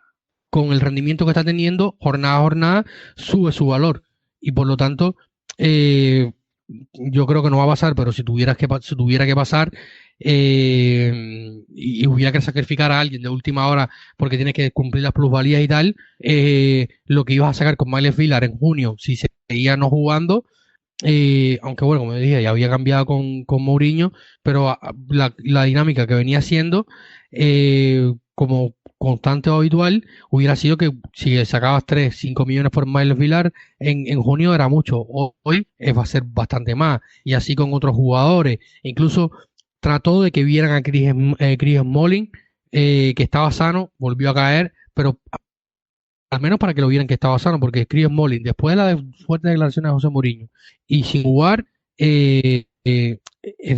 con el rendimiento que está teniendo, jornada a jornada, sube su valor. Y por lo tanto, yo creo que no va a pasar, pero si tuviera que pasar, y hubiera que sacrificar a alguien de última hora porque tienes que cumplir las plusvalías y tal, lo que ibas a sacar con Mayles Vilar en junio, si seguía no jugando, aunque bueno, como dije, ya había cambiado con Mourinho, pero la dinámica que venía haciendo, como constante o habitual, hubiera sido que si sacabas 3-5 millones por Mayles Vilar en junio era mucho, hoy va a ser bastante más, y así con otros jugadores. Incluso trató de que vieran a Chris Smalling, que estaba sano, volvió a caer, pero al menos para que lo vieran que estaba sano, porque Chris Smalling, después de las fuertes declaraciones de José Mourinho, y sin jugar, es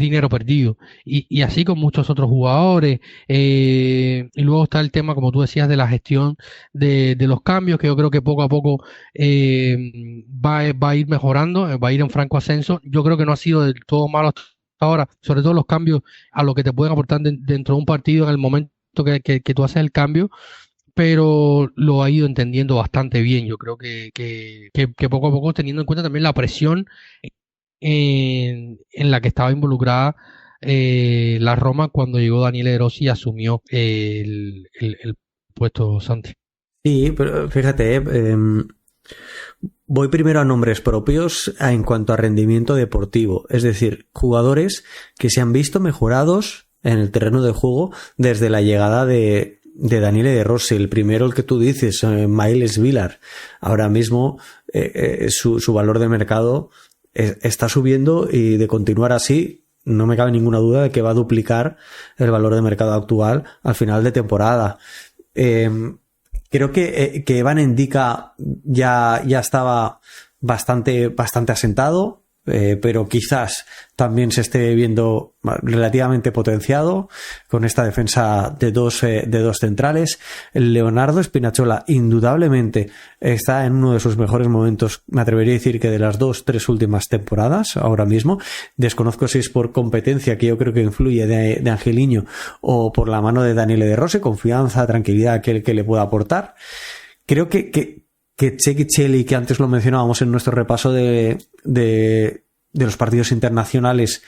dinero perdido. Y así con muchos otros jugadores. Y luego está el tema, como tú decías, de la gestión de los cambios, que yo creo que poco a poco va a ir mejorando, va a ir en franco ascenso. Yo creo que no ha sido del todo malo hasta ahora, sobre todo los cambios a lo que te pueden aportar dentro de un partido en el momento que tú haces el cambio, pero lo ha ido entendiendo bastante bien. Yo creo que poco a poco, teniendo en cuenta también la presión en la que estaba involucrada la Roma cuando llegó Daniele De Rossi y asumió el puesto, Santi. Sí, pero fíjate, voy primero a nombres propios en cuanto a rendimiento deportivo, es decir, jugadores que se han visto mejorados en el terreno de juego desde la llegada de Daniele De Rossi. El primero, el que tú dices, Mayles Vilar. Ahora mismo su valor de mercado está subiendo, y de continuar así no me cabe ninguna duda de que va a duplicar el valor de mercado actual al final de temporada. Creo que Evan Ndicka ya estaba bastante asentado, pero quizás también se esté viendo relativamente potenciado con esta defensa de dos centrales. Leonardo Spinazzola indudablemente está en uno de sus mejores momentos, me atrevería a decir que de las 2-3 últimas temporadas ahora mismo. Desconozco si es por competencia, que yo creo que influye de Angelino, o por la mano de Daniele De Rossi, confianza, tranquilidad que le pueda aportar. Creo que Txequicheli, que antes lo mencionábamos en nuestro repaso de los partidos internacionales,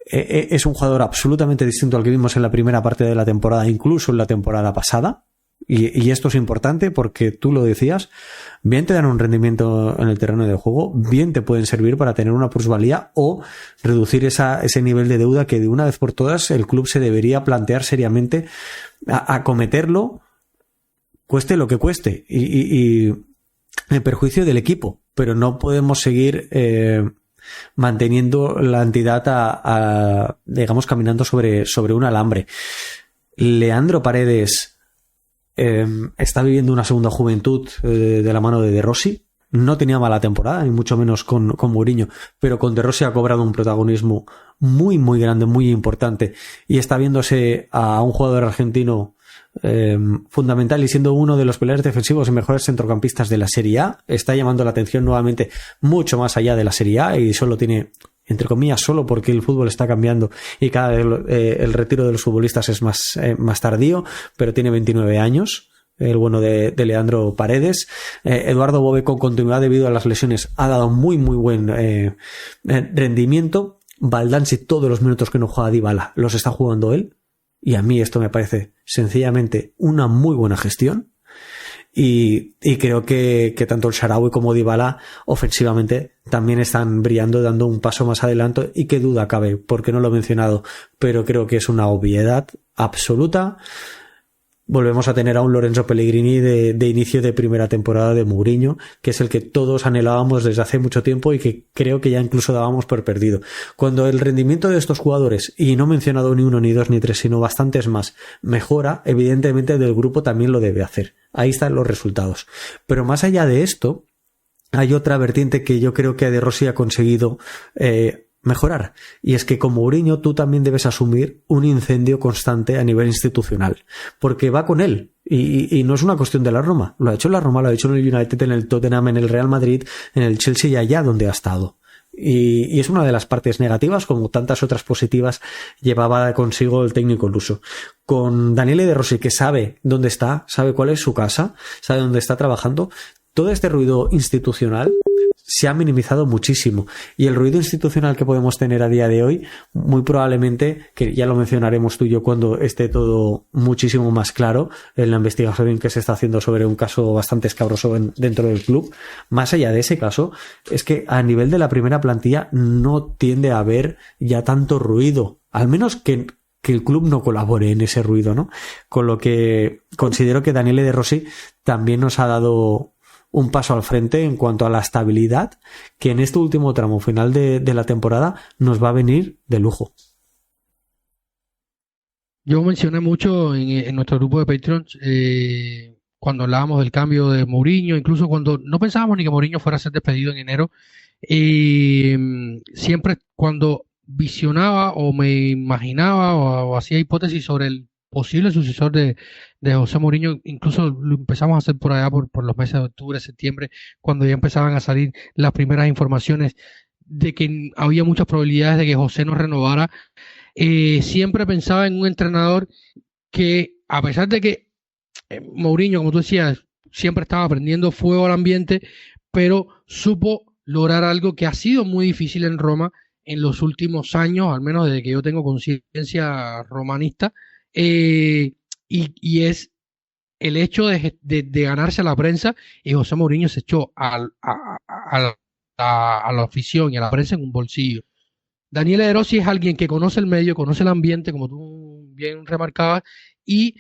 es un jugador absolutamente distinto al que vimos en la primera parte de la temporada, incluso en la temporada pasada. Y esto es importante porque tú lo decías, bien te dan un rendimiento en el terreno de juego, bien te pueden servir para tener una plusvalía o reducir ese nivel de deuda que de una vez por todas el club se debería plantear seriamente a acometerlo, cueste lo que cueste, y en perjuicio del equipo. Pero no podemos seguir manteniendo la entidad digamos, caminando sobre un alambre. Leandro Paredes está viviendo una segunda juventud de la mano de De Rossi. No tenía mala temporada, ni mucho menos con Mourinho, pero con De Rossi ha cobrado un protagonismo muy, muy grande, muy importante, y está viéndose a un jugador argentino fundamental y siendo uno de los pilares defensivos y mejores centrocampistas de la Serie A. Está llamando la atención nuevamente mucho más allá de la Serie A, y solo tiene, entre comillas, solo porque el fútbol está cambiando y cada vez el retiro de los futbolistas es más tardío, pero tiene 29 años. El bueno de Leandro Paredes. Eduardo Bove, con continuidad debido a las lesiones, ha dado muy muy buen rendimiento. Baldanzi, todos los minutos que no juega Dybala los está jugando él, y a mí esto me parece sencillamente una muy buena gestión. Y creo que tanto el Shaarawy como Dybala ofensivamente también están brillando, dando un paso más adelante, y qué duda cabe, porque no lo he mencionado, pero creo que es una obviedad absoluta. Volvemos a tener a un Lorenzo Pellegrini de inicio de primera temporada de Mourinho, que es el que todos anhelábamos desde hace mucho tiempo y que creo que ya incluso dábamos por perdido. Cuando el rendimiento de estos jugadores, y no he mencionado ni uno, ni dos, ni tres, sino bastantes más, mejora, evidentemente del grupo también lo debe hacer. Ahí están los resultados. Pero más allá de esto, hay otra vertiente que yo creo que De Rossi ha conseguido mejorar. Y es que con Mourinho tú también debes asumir un incendio constante a nivel institucional, porque va con él. Y no es una cuestión de la Roma. Lo ha hecho en la Roma, lo ha hecho en el United, en el Tottenham, en el Real Madrid, en el Chelsea y allá donde ha estado. Y es una de las partes negativas, como tantas otras positivas llevaba consigo el técnico luso. Con Daniele De Rossi, que sabe dónde está, sabe cuál es su casa, sabe dónde está trabajando, todo este ruido institucional se ha minimizado muchísimo. Y el ruido institucional que podemos tener a día de hoy, muy probablemente, que ya lo mencionaremos tú y yo cuando esté todo muchísimo más claro en la investigación que se está haciendo sobre un caso bastante escabroso dentro del club, más allá de ese caso, es que a nivel de la primera plantilla no tiende a haber ya tanto ruido, al menos que el club no colabore en ese ruido, ¿no? Con lo que considero que Daniele De Rossi también nos ha dado un paso al frente en cuanto a la estabilidad, que en este último tramo final de la temporada nos va a venir de lujo. Yo mencioné mucho en nuestro grupo de Patreons cuando hablábamos del cambio de Mourinho, incluso cuando no pensábamos ni que Mourinho fuera a ser despedido en enero, siempre cuando visionaba o me imaginaba o hacía hipótesis sobre el posible sucesor de José Mourinho, incluso lo empezamos a hacer por allá por los meses de octubre, septiembre, cuando ya empezaban a salir las primeras informaciones de que había muchas probabilidades de que José no renovara. Siempre pensaba en un entrenador que, a pesar de que Mourinho, como tú decías, siempre estaba prendiendo fuego al ambiente, pero supo lograr algo que ha sido muy difícil en Roma en los últimos años, al menos desde que yo tengo conciencia romanista, y es el hecho de ganarse a la prensa, y José Mourinho se echó a la afición y a la prensa en un bolsillo. Daniele De Rossi es alguien que conoce el medio, conoce el ambiente, como tú bien remarcabas, y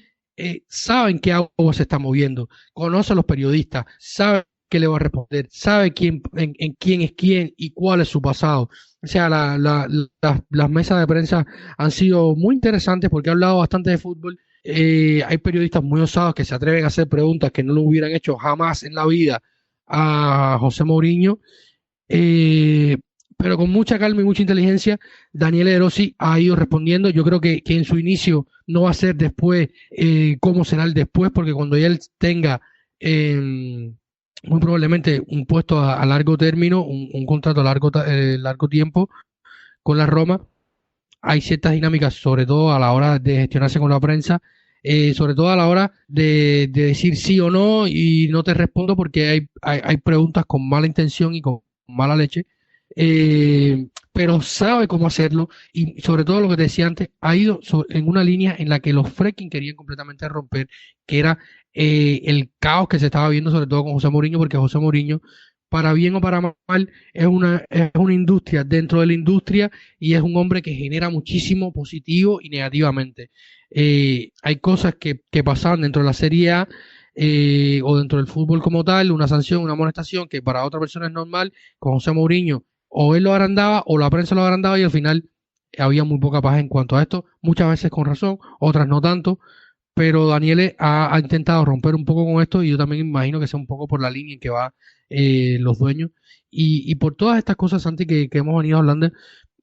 sabe en qué agua se está moviendo, conoce a los periodistas, sabe qué le va a responder, sabe en quién es quién y cuál es su pasado. O sea, las mesas de prensa han sido muy interesantes porque ha hablado bastante de fútbol. Hay periodistas muy osados que se atreven a hacer preguntas que no lo hubieran hecho jamás en la vida a José Mourinho. Pero con mucha calma y mucha inteligencia, Daniele De Rossi ha ido respondiendo. Yo creo que en su inicio no va a ser después cómo será el después, porque cuando ya él tenga muy probablemente un puesto a largo término, un contrato a largo tiempo con la Roma, hay ciertas dinámicas, sobre todo a la hora de gestionarse con la prensa, sobre todo a la hora de decir sí o no, y no te respondo porque hay preguntas con mala intención y con mala leche, pero sabe cómo hacerlo, y sobre todo lo que te decía antes, ha ido en una línea en la que los Freaking querían completamente romper, que era el caos que se estaba viendo, sobre todo con José Mourinho, porque José Mourinho, para bien o para mal, es una industria dentro de la industria, y es un hombre que genera muchísimo positivo y negativamente. Hay cosas que pasaban dentro de la Serie A o dentro del fútbol como tal, una sanción, una amonestación que para otra persona es normal. Con José Mourinho, o él lo agrandaba o la prensa lo agrandaba, y al final había muy poca paz en cuanto a esto, muchas veces con razón, otras no tanto. Pero Daniele ha intentado romper un poco con esto, y yo también imagino que sea un poco por la línea en que va los dueños. Y por todas estas cosas, Santi, que hemos venido hablando,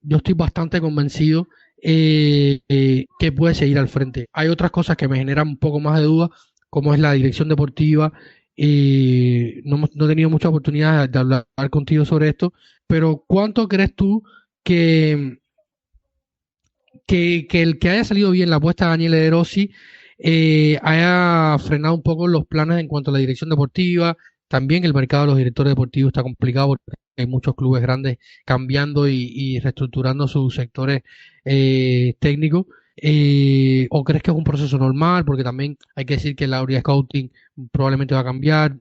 yo estoy bastante convencido que puede seguir al frente. Hay otras cosas que me generan un poco más de duda, como es la dirección deportiva. No he tenido mucha oportunidad de hablar contigo sobre esto, pero ¿cuánto crees tú que el que haya salido bien la apuesta de Daniele De Rossi haya frenado un poco los planes en cuanto a la dirección deportiva? También el mercado de los directores deportivos está complicado porque hay muchos clubes grandes cambiando y reestructurando sus sectores técnicos. ¿O crees que es un proceso normal? Porque también hay que decir que el área scouting probablemente va a cambiar.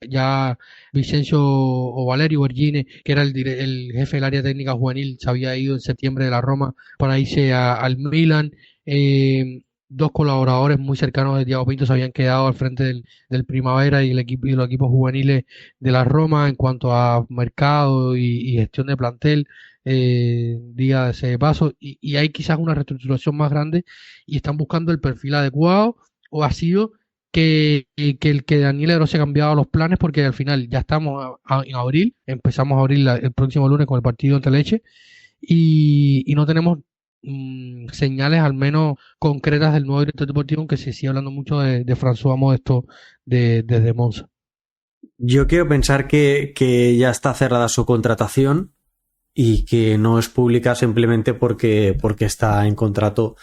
Ya Vicencio o Valerio Bergine, que era el jefe del área técnica juvenil, se había ido en septiembre de la Roma para irse al Milan. Dos colaboradores muy cercanos de Thiago Pinto se habían quedado al frente del Primavera y los equipos juveniles de la Roma en cuanto a mercado y gestión de plantel, diga ese de paso, y hay quizás una reestructuración más grande y están buscando el perfil adecuado, o ha sido que Daniele De Rossi ha cambiado los planes, porque al final ya estamos en abril, empezamos a abril el próximo lunes con el partido ante Lecce, y no tenemos señales al menos concretas del nuevo director deportivo, aunque se sigue hablando mucho de François Modesto desde Monza. Yo quiero pensar que ya está cerrada su contratación y que no es pública simplemente porque está en contrato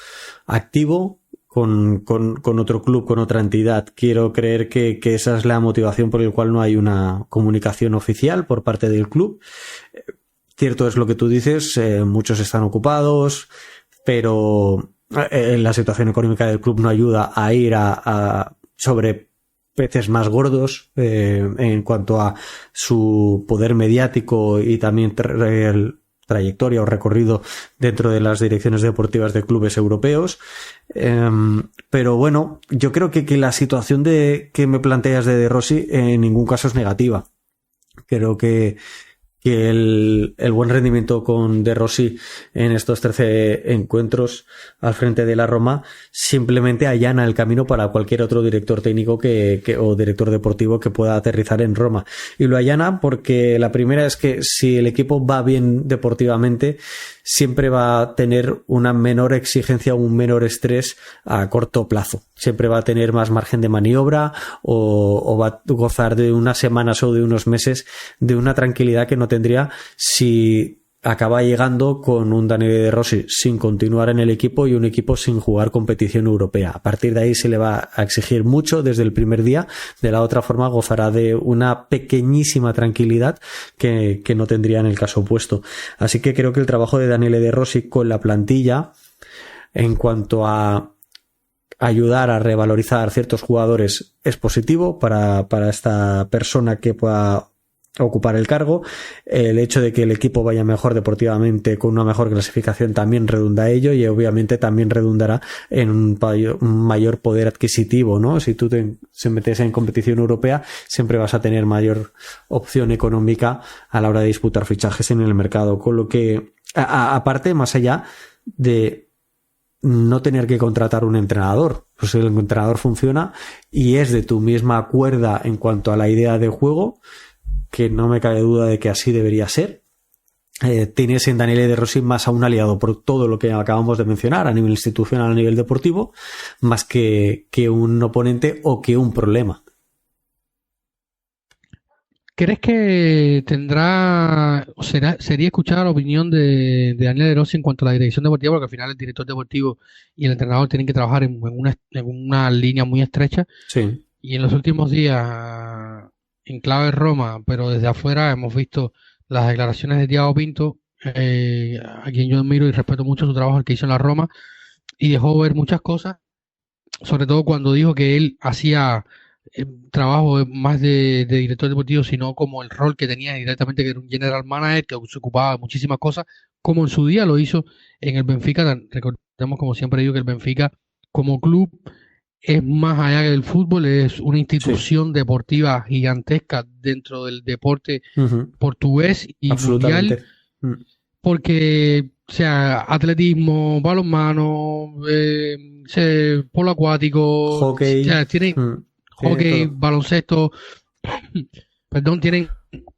activo con otro club, con otra entidad. Quiero creer que esa es la motivación por la cual no hay una comunicación oficial por parte del club. Cierto es lo que tú dices, muchos están ocupados, pero la situación económica del club no ayuda a ir sobre peces más gordos en cuanto a su poder mediático y también trayectoria o recorrido dentro de las direcciones deportivas de clubes europeos. Pero bueno, yo creo que la situación que me planteas de Rossi en ningún caso es negativa. Creo que el buen rendimiento con De Rossi en estos 13 encuentros al frente de la Roma simplemente allana el camino para cualquier otro director técnico o director deportivo que pueda aterrizar en Roma. Y lo allana porque la primera es que si el equipo va bien deportivamente, siempre va a tener una menor exigencia o un menor estrés a corto plazo. Siempre va a tener más margen de maniobra o va a gozar de unas semanas o de unos meses de una tranquilidad que no tendría si acaba llegando con un Daniele De Rossi sin continuar en el equipo y un equipo sin jugar competición europea. A partir de ahí se le va a exigir mucho desde el primer día. De la otra forma gozará de una pequeñísima tranquilidad que no tendría en el caso opuesto. Así que creo que el trabajo de Daniele De Rossi con la plantilla en cuanto a ayudar a revalorizar ciertos jugadores es positivo para esta persona que pueda ocupar el cargo. El hecho de que el equipo vaya mejor deportivamente con una mejor clasificación también redunda ello y obviamente también redundará en un mayor poder adquisitivo, ¿no? Si tú se metes en competición europea siempre vas a tener mayor opción económica a la hora de disputar fichajes en el mercado, con lo que aparte, más allá de no tener que contratar un entrenador, pues el entrenador funciona y es de tu misma cuerda en cuanto a la idea de juego, que no me cabe duda de que así debería ser. Tienes en Daniele De Rossi más a un aliado por todo lo que acabamos de mencionar a nivel institucional, a nivel deportivo, más que un oponente o que un problema. ¿Crees que sería escuchada la opinión de Daniele De Rossi en cuanto a la dirección deportiva? Porque al final el director deportivo y el entrenador tienen que trabajar en una línea muy estrecha. Sí. Y en los últimos días, en clave Roma, pero desde afuera hemos visto las declaraciones de Thiago Pinto, a quien yo admiro y respeto mucho su trabajo, el que hizo en la Roma, y dejó ver muchas cosas, sobre todo cuando dijo que él hacía trabajo más de director deportivo, sino como el rol que tenía directamente, que era un general manager, que se ocupaba de muchísimas cosas, como en su día lo hizo en el Benfica. Recordemos, como siempre digo, que el Benfica como club es más allá que del fútbol, es una institución deportiva gigantesca dentro del deporte portugués y mundial, porque o sea, atletismo, balonmano, polo acuático, hockey, o sea, tienen hockey, baloncesto, perdón, tienen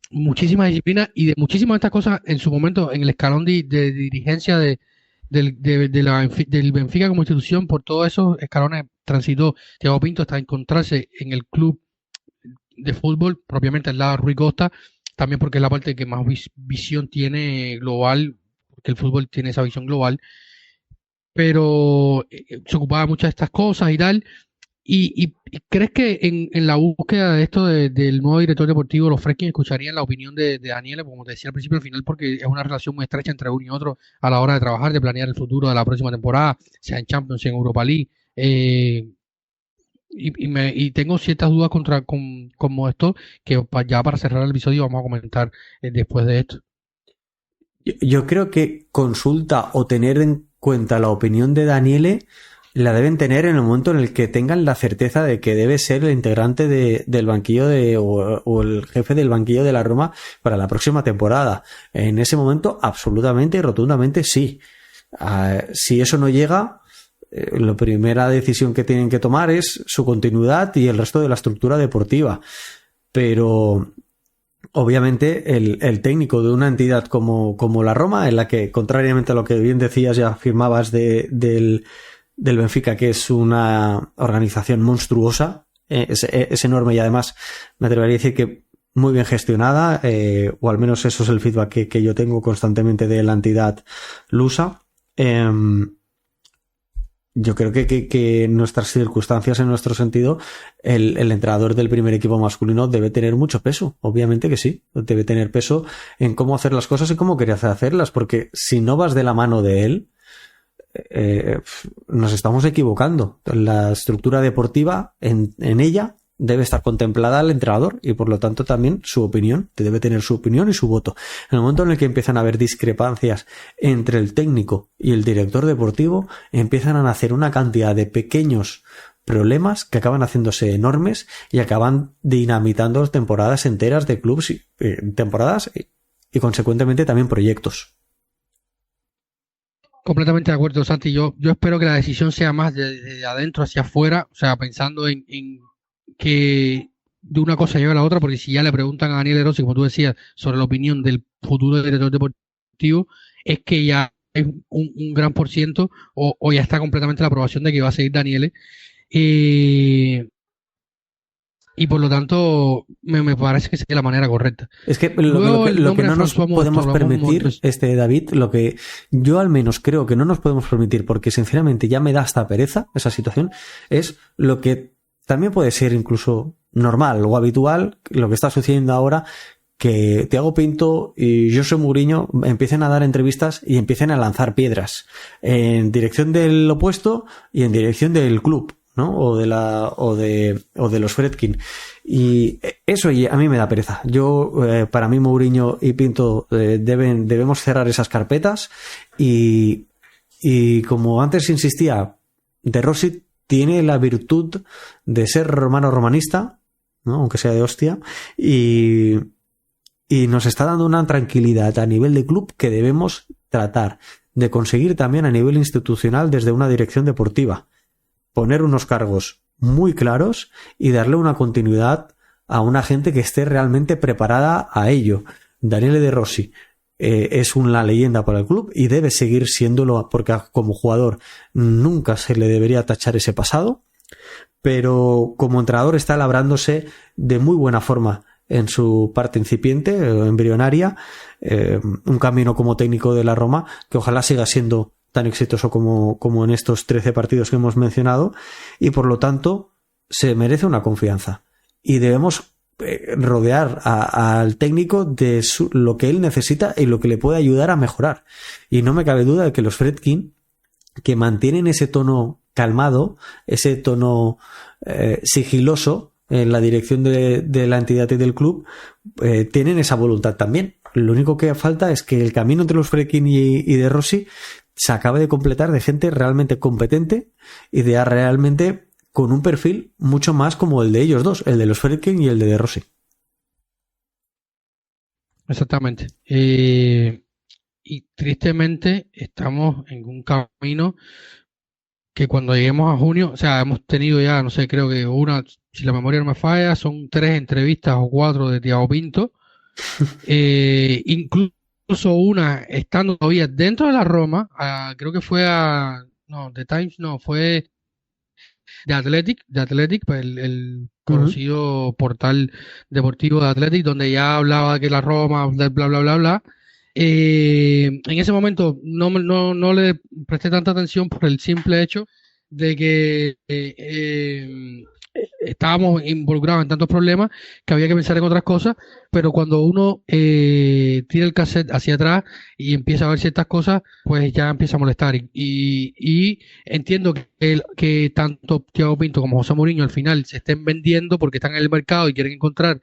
muchísimas disciplinas, y de muchísimas de estas cosas en su momento en el escalón de dirigencia del Benfica como institución, por todos esos escalones transitó Thiago Pinto hasta encontrarse en el club de fútbol, propiamente al lado de Rui Costa, también porque es la parte que más visión tiene global, porque el fútbol tiene esa visión global, pero se ocupaba de muchas de estas cosas y tal. ¿Y crees que en la búsqueda de esto del nuevo director deportivo, los Friedkin escucharían la opinión de Daniele, como te decía al principio, al final, porque es una relación muy estrecha entre uno y otro a la hora de trabajar, de planear el futuro de la próxima temporada, sea en Champions, sea en Europa League? Y tengo ciertas dudas como esto, que ya para cerrar el episodio vamos a comentar después de esto. Yo creo que consulta o tener en cuenta la opinión de Daniele la deben tener en el momento en el que tengan la certeza de que debe ser el integrante del banquillo o el jefe del banquillo de la Roma para la próxima temporada. En ese momento, absolutamente y rotundamente sí. Si eso no llega, la primera decisión que tienen que tomar es su continuidad y el resto de la estructura deportiva. Pero obviamente el técnico de una entidad como la Roma, en la que, contrariamente a lo que bien decías y afirmabas del Benfica, que es una organización monstruosa, es enorme y además me atrevería a decir que muy bien gestionada, o al menos eso es el feedback que yo tengo constantemente de la entidad lusa. Yo creo que en nuestras circunstancias, en nuestro sentido, el entrenador del primer equipo masculino debe tener mucho peso. Obviamente que sí. Debe tener peso en cómo hacer las cosas y cómo querer hacerlas. Porque si no vas de la mano de él, nos estamos equivocando. La estructura deportiva, en ella, debe estar contemplada al entrenador y por lo tanto también su opinión, debe tener su opinión y su voto. En el momento en el que empiezan a haber discrepancias entre el técnico y el director deportivo, empiezan a nacer una cantidad de pequeños problemas que acaban haciéndose enormes y acaban dinamitando temporadas enteras de clubes, temporadas y consecuentemente también proyectos. Completamente de acuerdo, Santi. Yo espero que la decisión sea más de adentro hacia afuera, o sea, pensando en que de una cosa lleva a la otra, porque si ya le preguntan a Daniele Rossi, como tú decías, sobre la opinión del futuro director deportivo, es que ya hay un gran por ciento o ya está completamente la aprobación de que va a seguir Daniele. Y por lo tanto, me parece que sería la manera correcta. Es que lo que no nos podemos permitir, David, lo que yo al menos creo que no nos podemos permitir, porque sinceramente ya me da hasta pereza esa situación, es lo que también puede ser incluso normal o habitual, lo que está sucediendo ahora, que Thiago Pinto y José Mourinho empiecen a dar entrevistas y empiecen a lanzar piedras en dirección del opuesto y en dirección del club, ¿no? O de los Friedkin. Y eso a mí me da pereza. Para mí Mourinho y Pinto debemos cerrar esas carpetas y como antes insistía, De Rossi tiene la virtud de ser romano-romanista, ¿no? Aunque sea de hostia, y nos está dando una tranquilidad a nivel de club que debemos tratar de conseguir también a nivel institucional desde una dirección deportiva. Poner unos cargos muy claros y darle una continuidad a una gente que esté realmente preparada a ello. Daniele De Rossi es una leyenda para el club y debe seguir siéndolo, porque como jugador nunca se le debería tachar ese pasado, pero como entrenador está labrándose de muy buena forma en su parte incipiente, embrionaria, un camino como técnico de la Roma que ojalá siga siendo tan exitoso como en estos 13 partidos que hemos mencionado, y por lo tanto se merece una confianza y debemos rodear al técnico de lo que él necesita y lo que le puede ayudar a mejorar. Y no me cabe duda de que los Friedkin, que mantienen ese tono calmado, ese tono sigiloso en la dirección de la entidad y del club, tienen esa voluntad también. Lo único que falta es que el camino entre los Friedkin y De Rossi se acabe de completar de gente realmente competente y de realmente con un perfil mucho más como el de ellos dos, el de los Friedkin y el de Rossi. Exactamente. Y tristemente estamos en un camino que cuando lleguemos a junio, o sea, hemos tenido ya, no sé, creo que si la memoria no me falla, son 3 entrevistas o 4 de Thiago Pinto, incluso una estando todavía dentro de la Roma, creo que fue The Times, fue de Athletic, pues el conocido portal deportivo de Athletic, donde ya hablaba que la Roma, bla, bla, bla, bla, bla. En ese momento no le presté tanta atención por el simple hecho de que estábamos involucrados en tantos problemas que había que pensar en otras cosas, pero cuando uno tira el cassette hacia atrás y empieza a ver ciertas cosas, pues ya empieza a molestar. Y entiendo que tanto Thiago Pinto como José Mourinho al final se estén vendiendo porque están en el mercado y quieren encontrar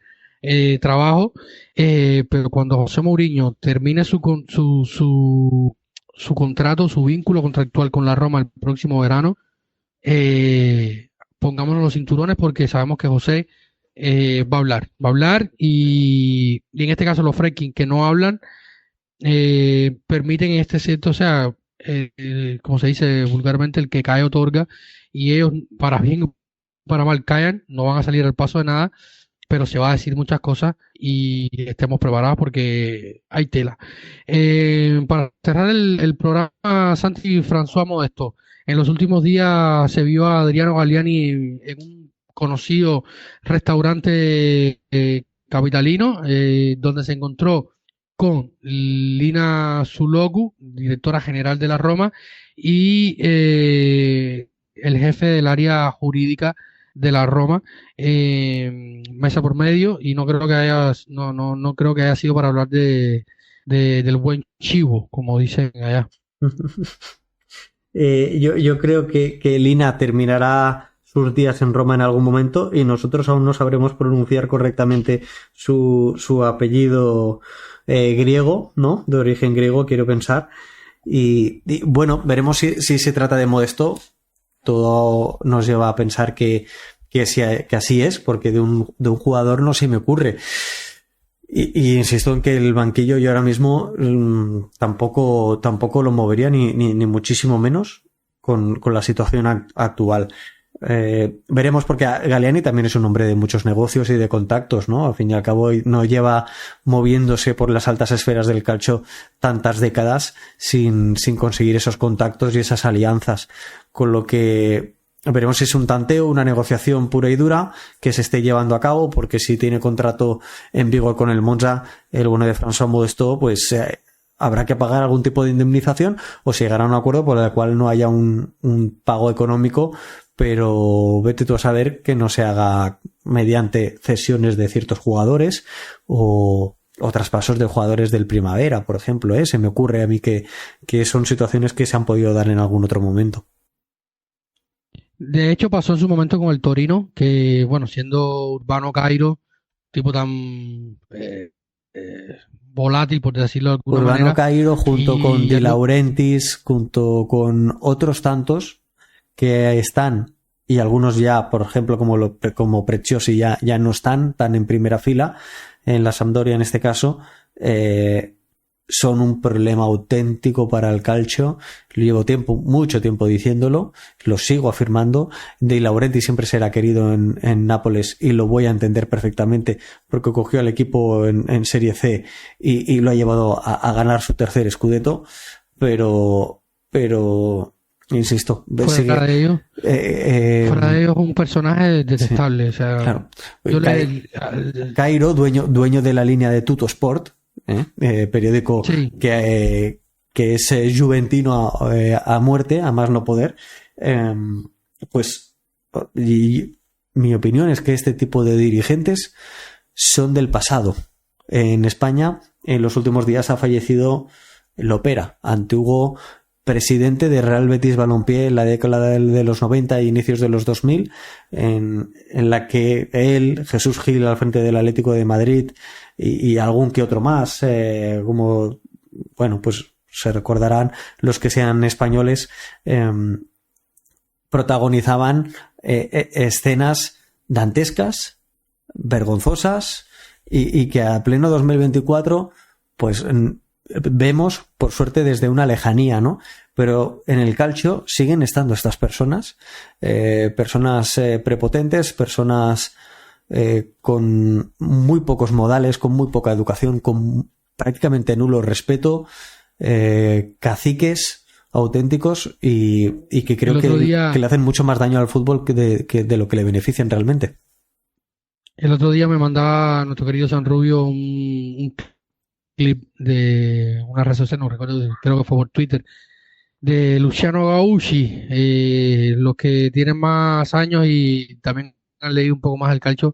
trabajo, pero cuando José Mourinho termine su contrato, su vínculo contractual con la Roma el próximo verano, pongámonos los cinturones porque sabemos que José va a hablar y en este caso los Friedkin que no hablan permiten este cierto, o sea, como se dice vulgarmente, el que cae otorga, y ellos para bien o para mal callan, no van a salir al paso de nada pero se va a decir muchas cosas y estemos preparados porque hay tela. Para cerrar el programa, Santi François Modesto, en los últimos días se vio a Adriano Galliani en un conocido restaurante capitalino, donde se encontró con Lina Zuloku, directora general de la Roma, y el jefe del área jurídica de la Roma, mesa por medio, y no creo que haya sido para hablar del buen chivo, como dicen allá. Yo creo que Lina terminará sus días en Roma en algún momento y nosotros aún no sabremos pronunciar correctamente su apellido griego, ¿no? De origen griego, quiero pensar. Y bueno, veremos si se trata de Modesto. Todo nos lleva a pensar que así es, porque de un jugador no se me ocurre. Y insisto en que el banquillo yo ahora mismo tampoco lo movería ni muchísimo menos con la situación actual. Veremos, porque Galliani también es un hombre de muchos negocios y de contactos, ¿no? Al fin y al cabo no lleva moviéndose por las altas esferas del calcio tantas décadas sin conseguir esos contactos y esas alianzas, con lo que veremos si es un tanteo, una negociación pura y dura que se esté llevando a cabo, porque si tiene contrato en vigor con el Monza, el bueno de François Modesto, pues habrá que pagar algún tipo de indemnización o se llegará a un acuerdo por el cual no haya un pago económico, pero vete tú a saber que no se haga mediante cesiones de ciertos jugadores o traspasos de jugadores del Primavera, por ejemplo, se me ocurre a mí que son situaciones que se han podido dar en algún otro momento. De hecho, pasó en su momento con el Torino, que, bueno, siendo Urbano Cairo, tipo tan volátil, por decirlo de alguna manera. Urbano Cairo, junto con De Laurentiis, junto con otros tantos que están, y algunos ya, por ejemplo, como Preziosi, ya no están tan en primera fila, en la Sampdoria en este caso, son un problema auténtico para el calcio. Llevo mucho tiempo diciéndolo, lo sigo afirmando. De Laurentiis siempre será querido en Nápoles y lo voy a entender perfectamente, porque cogió al equipo en Serie C y lo ha llevado a ganar su tercer Scudetto, pero insisto, fuera de ello es un personaje detestable. Sí, o sea, claro. Cairo, dueño de la línea de Tutto Sport, periódico sí, que es juventino a muerte, a más no poder, pues y mi opinión es que este tipo de dirigentes son del pasado. En España, en los últimos días ha fallecido Lopera, antiguo presidente de Real Betis Balompié en la década de los 90 e inicios de los 2000, en la que él, Jesús Gil al frente del Atlético de Madrid y algún que otro más, como, bueno, pues se recordarán los que sean españoles, protagonizaban escenas dantescas, vergonzosas y que a pleno 2024 pues vemos, por suerte, desde una lejanía, ¿no? Pero en el calcio siguen estando estas personas, prepotentes, personas con muy pocos modales, con muy poca educación, con prácticamente nulo respeto, caciques auténticos y que creo que le hacen mucho más daño al fútbol que de lo que le benefician realmente. El otro día me mandaba nuestro querido San Rubio un clip de una red social, no recuerdo, creo que fue por Twitter, de Luciano Gaucci, los que tienen más años y también han leído un poco más el calcio,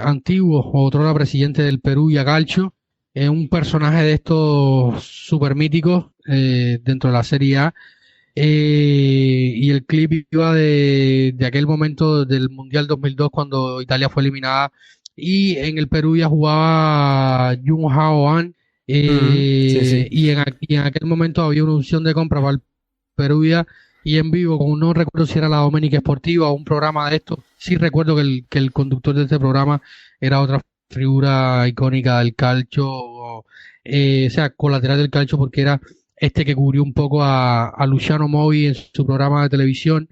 antiguo, otro presidente del Perú y a Calcio, un personaje de estos super míticos dentro de la Serie A, y el clip iba de aquel momento del Mundial 2002 cuando Italia fue eliminada y en el Perú ya jugaba Jung Hao An, sí. Y en aquel momento había una opción de compra para el Perú y en vivo, como no recuerdo si era la Doménica Esportiva o un programa de esto, sí recuerdo que el conductor de este programa era otra figura icónica del calcio, o sea, colateral del calcio, porque era este que cubrió un poco a Luciano Movi en su programa de televisión,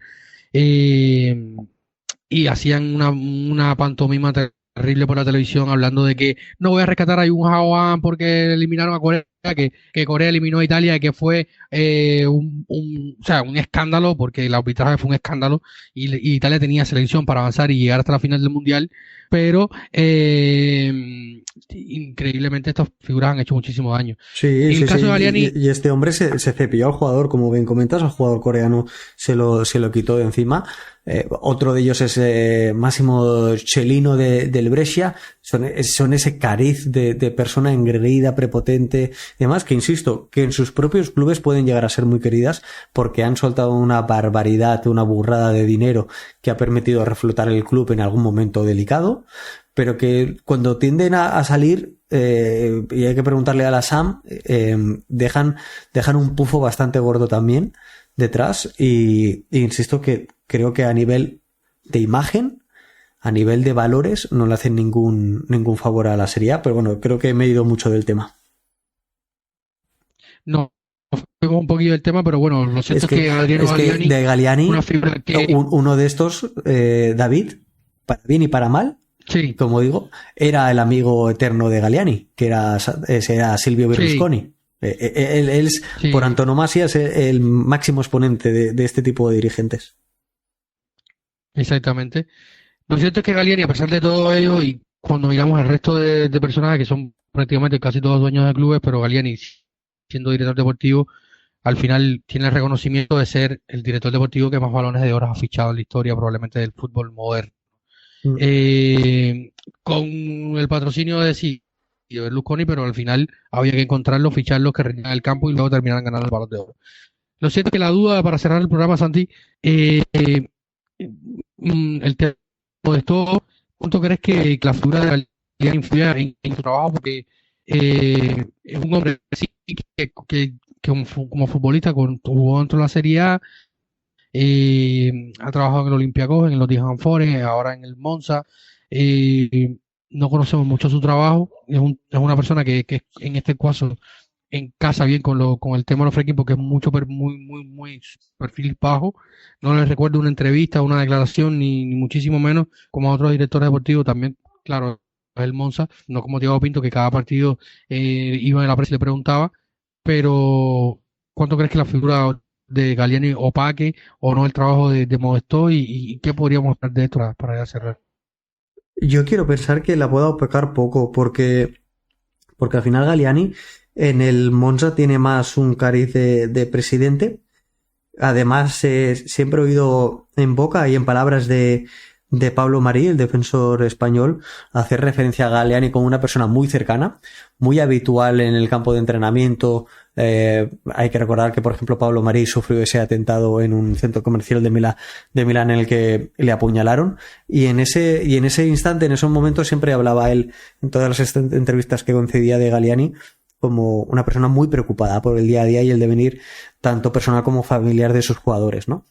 y y hacían una pantomima terrible por la televisión hablando de que no voy a rescatar a Jung Hwa-Ahn porque eliminaron a Corea, que Corea eliminó a Italia, que fue o sea, un escándalo, porque el arbitraje fue un escándalo y Italia tenía selección para avanzar y llegar hasta la final del Mundial, pero increíblemente estas figuras han hecho muchísimo daño. Sí, En sí, el caso sí. de Galliani, Y este hombre se cepilló al jugador, como bien comentas, al jugador coreano se lo quitó de encima. Otro de ellos es Massimo Cellino del Brescia. Son ese cariz de persona engreída, prepotente y demás, que insisto, que en sus propios clubes pueden llegar a ser muy queridas porque han soltado una barbaridad, una burrada de dinero que ha permitido reflotar el club en algún momento delicado, pero que cuando tienden a salir, y hay que preguntarle a la Sam, dejan un pufo bastante gordo también detrás y insisto que creo que a nivel de imagen, a nivel de valores, no le hacen ningún favor a la Serie A, pero bueno, creo que me he ido mucho del tema. no, fue un poquillo del tema, pero bueno, lo cierto es que Adriano Galliani, de Galliani, una figura que... uno de estos, David, para bien y para mal, Sí. como digo, era el amigo eterno de Galliani, que era Silvio Berlusconi. Sí. Él es, Sí. por antonomasia, es el máximo exponente de este tipo de dirigentes. Exactamente. Lo cierto es que Galliani, a pesar de todo ello, y cuando miramos al resto de personajes que son prácticamente casi todos dueños de clubes, pero Galliani, siendo director deportivo, al final tiene el reconocimiento de ser el director deportivo que más balones de oro ha fichado en la historia, probablemente del fútbol moderno. Con el patrocinio de Berlusconi, pero al final había que encontrarlos, ficharlos que rindieran el campo y luego terminaran ganando el Balón de Oro. Lo cierto es que la duda, para cerrar el programa, Santi, el tema de esto, ¿cuánto crees que la figura de Galliani influye en tu trabajo? Porque es un hombre sí, que como futbolista jugó dentro de la Serie A, ha trabajado en el Olympiacos, en el Nottingham Forest, ahora en el Monza. No conocemos mucho su trabajo. Es una persona que en este caso encasa bien con el tema de los fracking porque es muy perfil bajo. No les recuerdo una entrevista, una declaración, ni muchísimo menos como a otros directores deportivos también, claro, el Monza, no como Thiago Pinto, que cada partido iba en la prensa y le preguntaba, pero ¿cuánto crees que la figura de Galliani opaque o no el trabajo de Modesto y qué podríamos esperar de esto para ya cerrar? Yo quiero pensar que la pueda opacar poco porque al final Galliani en el Monza tiene más un cariz de presidente. Además, siempre he oído en boca y en palabras de Pablo Marí, el defensor español, hacer referencia a Galliani como una persona muy cercana, muy habitual en el campo de entrenamiento. Hay que recordar que, por ejemplo, Pablo Marí sufrió ese atentado en un centro comercial de Milán en el que le apuñalaron, y en ese instante, en esos momentos, siempre hablaba él en todas las entrevistas que concedía de Galliani como una persona muy preocupada por el día a día y el devenir tanto personal como familiar de sus jugadores, ¿no?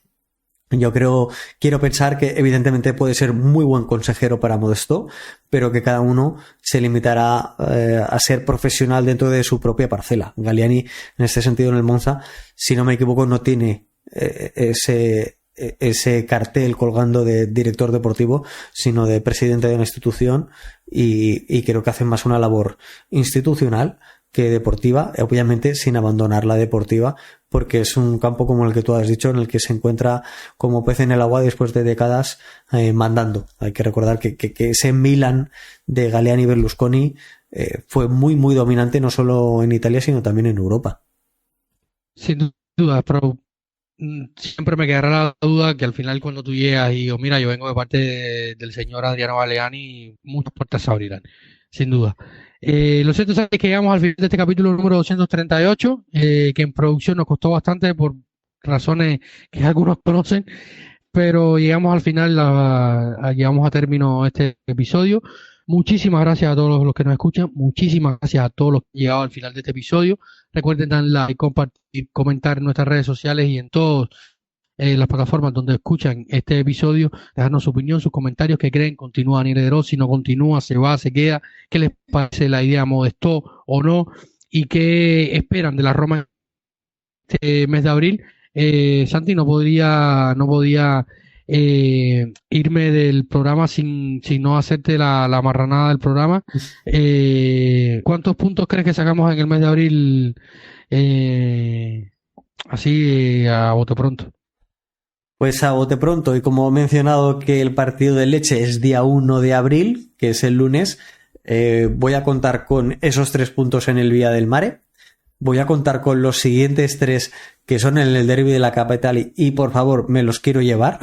Quiero pensar que evidentemente puede ser muy buen consejero para Modesto, pero que cada uno se limitará a ser profesional dentro de su propia parcela. Galliani, en este sentido, en el Monza, si no me equivoco, no tiene ese cartel colgando de director deportivo, sino de presidente de una institución, y creo que hace más una labor institucional que deportiva, obviamente sin abandonar la deportiva, porque es un campo, como el que tú has dicho, en el que se encuentra como pez en el agua después de décadas mandando. Hay que recordar que ese Milan de Galliani y Berlusconi fue muy muy dominante, no solo en Italia sino también en Europa. Sin duda, pero siempre me quedará la duda que al final cuando tú llegas y digo, mira, yo vengo de parte del señor Adriano Galliani, muchas puertas se abrirán, sin duda. Lo cierto es que llegamos al final de este capítulo número 238, que en producción nos costó bastante por razones que algunos conocen, pero llegamos al final, llegamos a término este episodio. Muchísimas gracias a todos los que nos escuchan, muchísimas gracias a todos los que han llegado al final de este episodio. Recuerden dar like, compartir, comentar en nuestras redes sociales y en todas las plataformas donde escuchan este episodio, dejarnos su opinión, sus comentarios, qué creen, continúa Daniel Ederó, si no continúa, se va, se queda, qué les parece la idea Modesto o no, y qué esperan de la Roma este mes de abril. Santi no podía irme del programa sin no hacerte la marranada del programa. ¿Cuántos puntos crees que sacamos en el mes de abril? Así a bote pronto. Pues a bote pronto, y como he mencionado que el partido de Leche es día 1 de abril, que es el lunes, voy a contar con esos 3 puntos en el Vía del Mare. Voy a contar con los siguientes 3 que son en el derbi de la capital y por favor me los quiero llevar.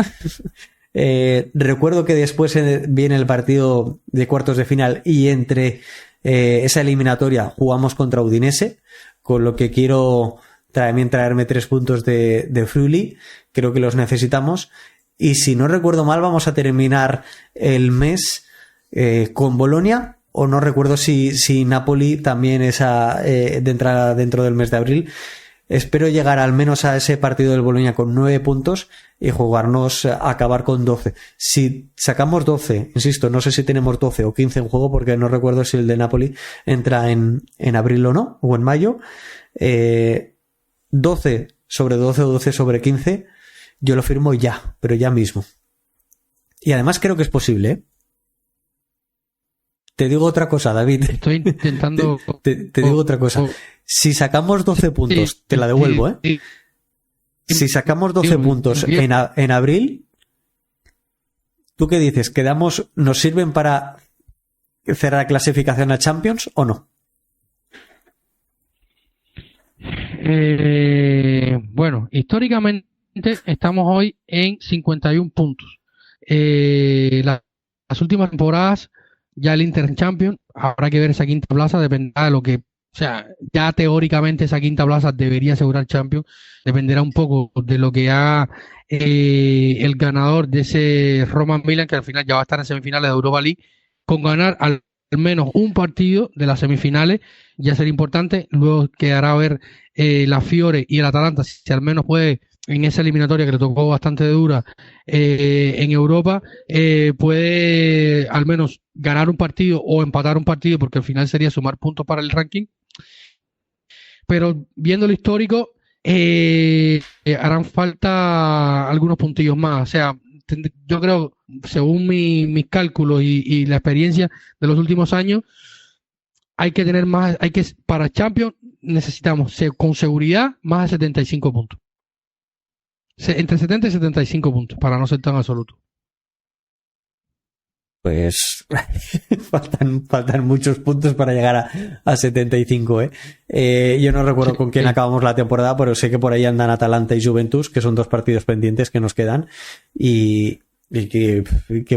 Recuerdo que después viene el partido de cuartos de final y entre esa eliminatoria jugamos contra Udinese, con lo que quiero también traerme 3 puntos de Friuli. Creo que los necesitamos. Y si no recuerdo mal, vamos a terminar el mes con Bolonia, o no recuerdo si Napoli también es de entrada dentro del mes de abril. Espero llegar al menos a ese partido del Bolonia con 9 puntos y jugarnos a acabar con 12. Si sacamos 12, insisto, no sé si tenemos 12 o 15 en juego, porque no recuerdo si el de Napoli entra en abril o no, o en mayo. 12 sobre 12 o 12 sobre 15, yo lo firmo ya, pero ya mismo. Y además creo que es posible, ¿eh? Te digo otra cosa, David. Estoy intentando... Te digo otra cosa. Si sacamos 12 puntos, te la devuelvo, ¿eh? Si sacamos 12 puntos en abril, ¿tú qué dices? ¿Nos sirven para cerrar clasificación a Champions o no? Bueno, históricamente estamos hoy en 51 puntos. Las últimas temporadas, ya el Inter en Champions, habrá que ver esa quinta plaza, dependerá de lo que, o sea, ya teóricamente esa quinta plaza debería asegurar Champions, dependerá un poco de lo que haga el ganador de ese Roma-Milan, que al final ya va a estar en semifinales de Europa League. Con ganar al menos un partido de las semifinales ya sería importante. Luego quedará a ver la Fiore y el Atalanta, si al menos puede, en esa eliminatoria que le tocó bastante dura en Europa, puede al menos ganar un partido o empatar un partido, porque al final sería sumar puntos para el ranking. Pero viendo lo histórico, harán falta algunos puntillos más. O sea, yo creo, según mis cálculos y la experiencia de los últimos años, hay que tener más, para Champions necesitamos con seguridad más de 75 puntos. Entre 70 y 75 puntos, para no ser tan absoluto. Pues faltan muchos puntos para llegar a 75, ¿eh? Yo no recuerdo con quién acabamos la temporada, pero sé que por ahí andan Atalanta y Juventus, que son 2 partidos pendientes que nos quedan, y que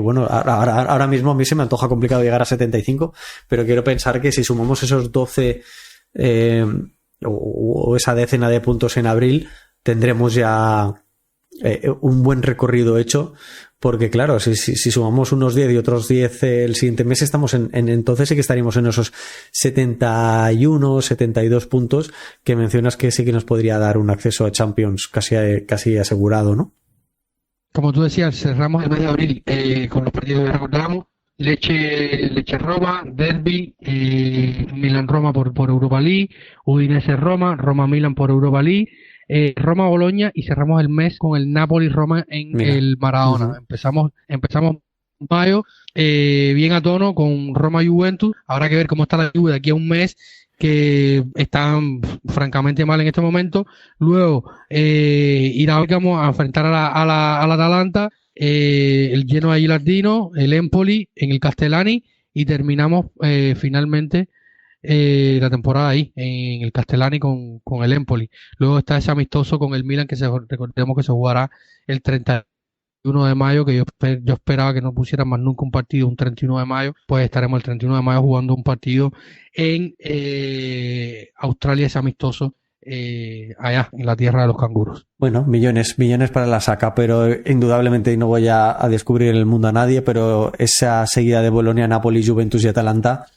bueno, ahora mismo a mí se me antoja complicado llegar a 75, pero quiero pensar que si sumamos esos 12 o esa decena de puntos en abril, tendremos ya un buen recorrido hecho, porque claro, si sumamos unos 10 y otros 10 el siguiente mes, estamos entonces sí que estaríamos en esos 71, 72 puntos que mencionas, que sí que nos podría dar un acceso a Champions casi asegurado, ¿no? Como tú decías, cerramos el mes de abril con los partidos que recordamos: Leche Roma, Derby, Milan Roma por Europa League, Udinese Roma, Roma Milan por Europa League, Roma Boloña, y cerramos el mes con el Napoli Roma en el Maradona. Empezamos mayo bien a tono con Roma Juventus. Habrá que ver cómo está la Juve de aquí a un mes, que están francamente mal en este momento. Luego irá a enfrentar a la Atalanta, el Genoa Gilardino, el Empoli en el Castellani, y terminamos finalmente la temporada ahí en el Castellani con el Empoli. Luego está ese amistoso con el Milan, que recordemos que se jugará el 31 de mayo, que yo esperaba que no pusieran más nunca un partido un 31 de mayo. Pues estaremos el 31 de mayo jugando un partido en Australia, ese amistoso allá en la tierra de los canguros. Bueno, millones para la saca, pero indudablemente no voy a descubrir el mundo a nadie, pero esa seguida de Bolonia, Napoli, Juventus y Atalanta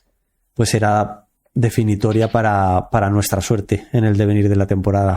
pues será definitoria para nuestra suerte en el devenir de la temporada.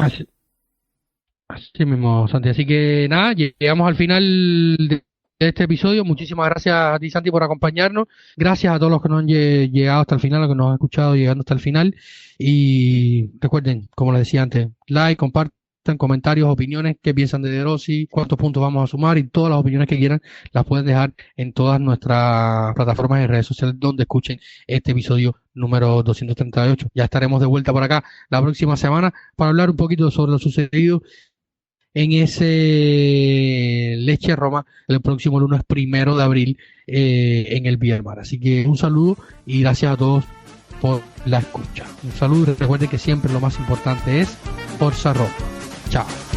Así mismo, Santi. Así que nada, llegamos al final de este episodio. Muchísimas gracias a ti, Santi, por acompañarnos. Gracias a todos los que nos han llegado hasta el final, a los que nos han escuchado llegando hasta el final. Y recuerden, como les decía antes, like, compartan gustan, comentarios, opiniones, qué piensan de Rossi, cuántos puntos vamos a sumar, y todas las opiniones que quieran las pueden dejar en todas nuestras plataformas y redes sociales donde escuchen este episodio número 238. Ya estaremos de vuelta por acá la próxima semana para hablar un poquito sobre lo sucedido en ese Lecce Roma el próximo lunes 1 de abril en el Via del Mar. Así que un saludo y gracias a todos por la escucha. Un saludo y recuerden que siempre lo más importante es Forza Roma. Chao.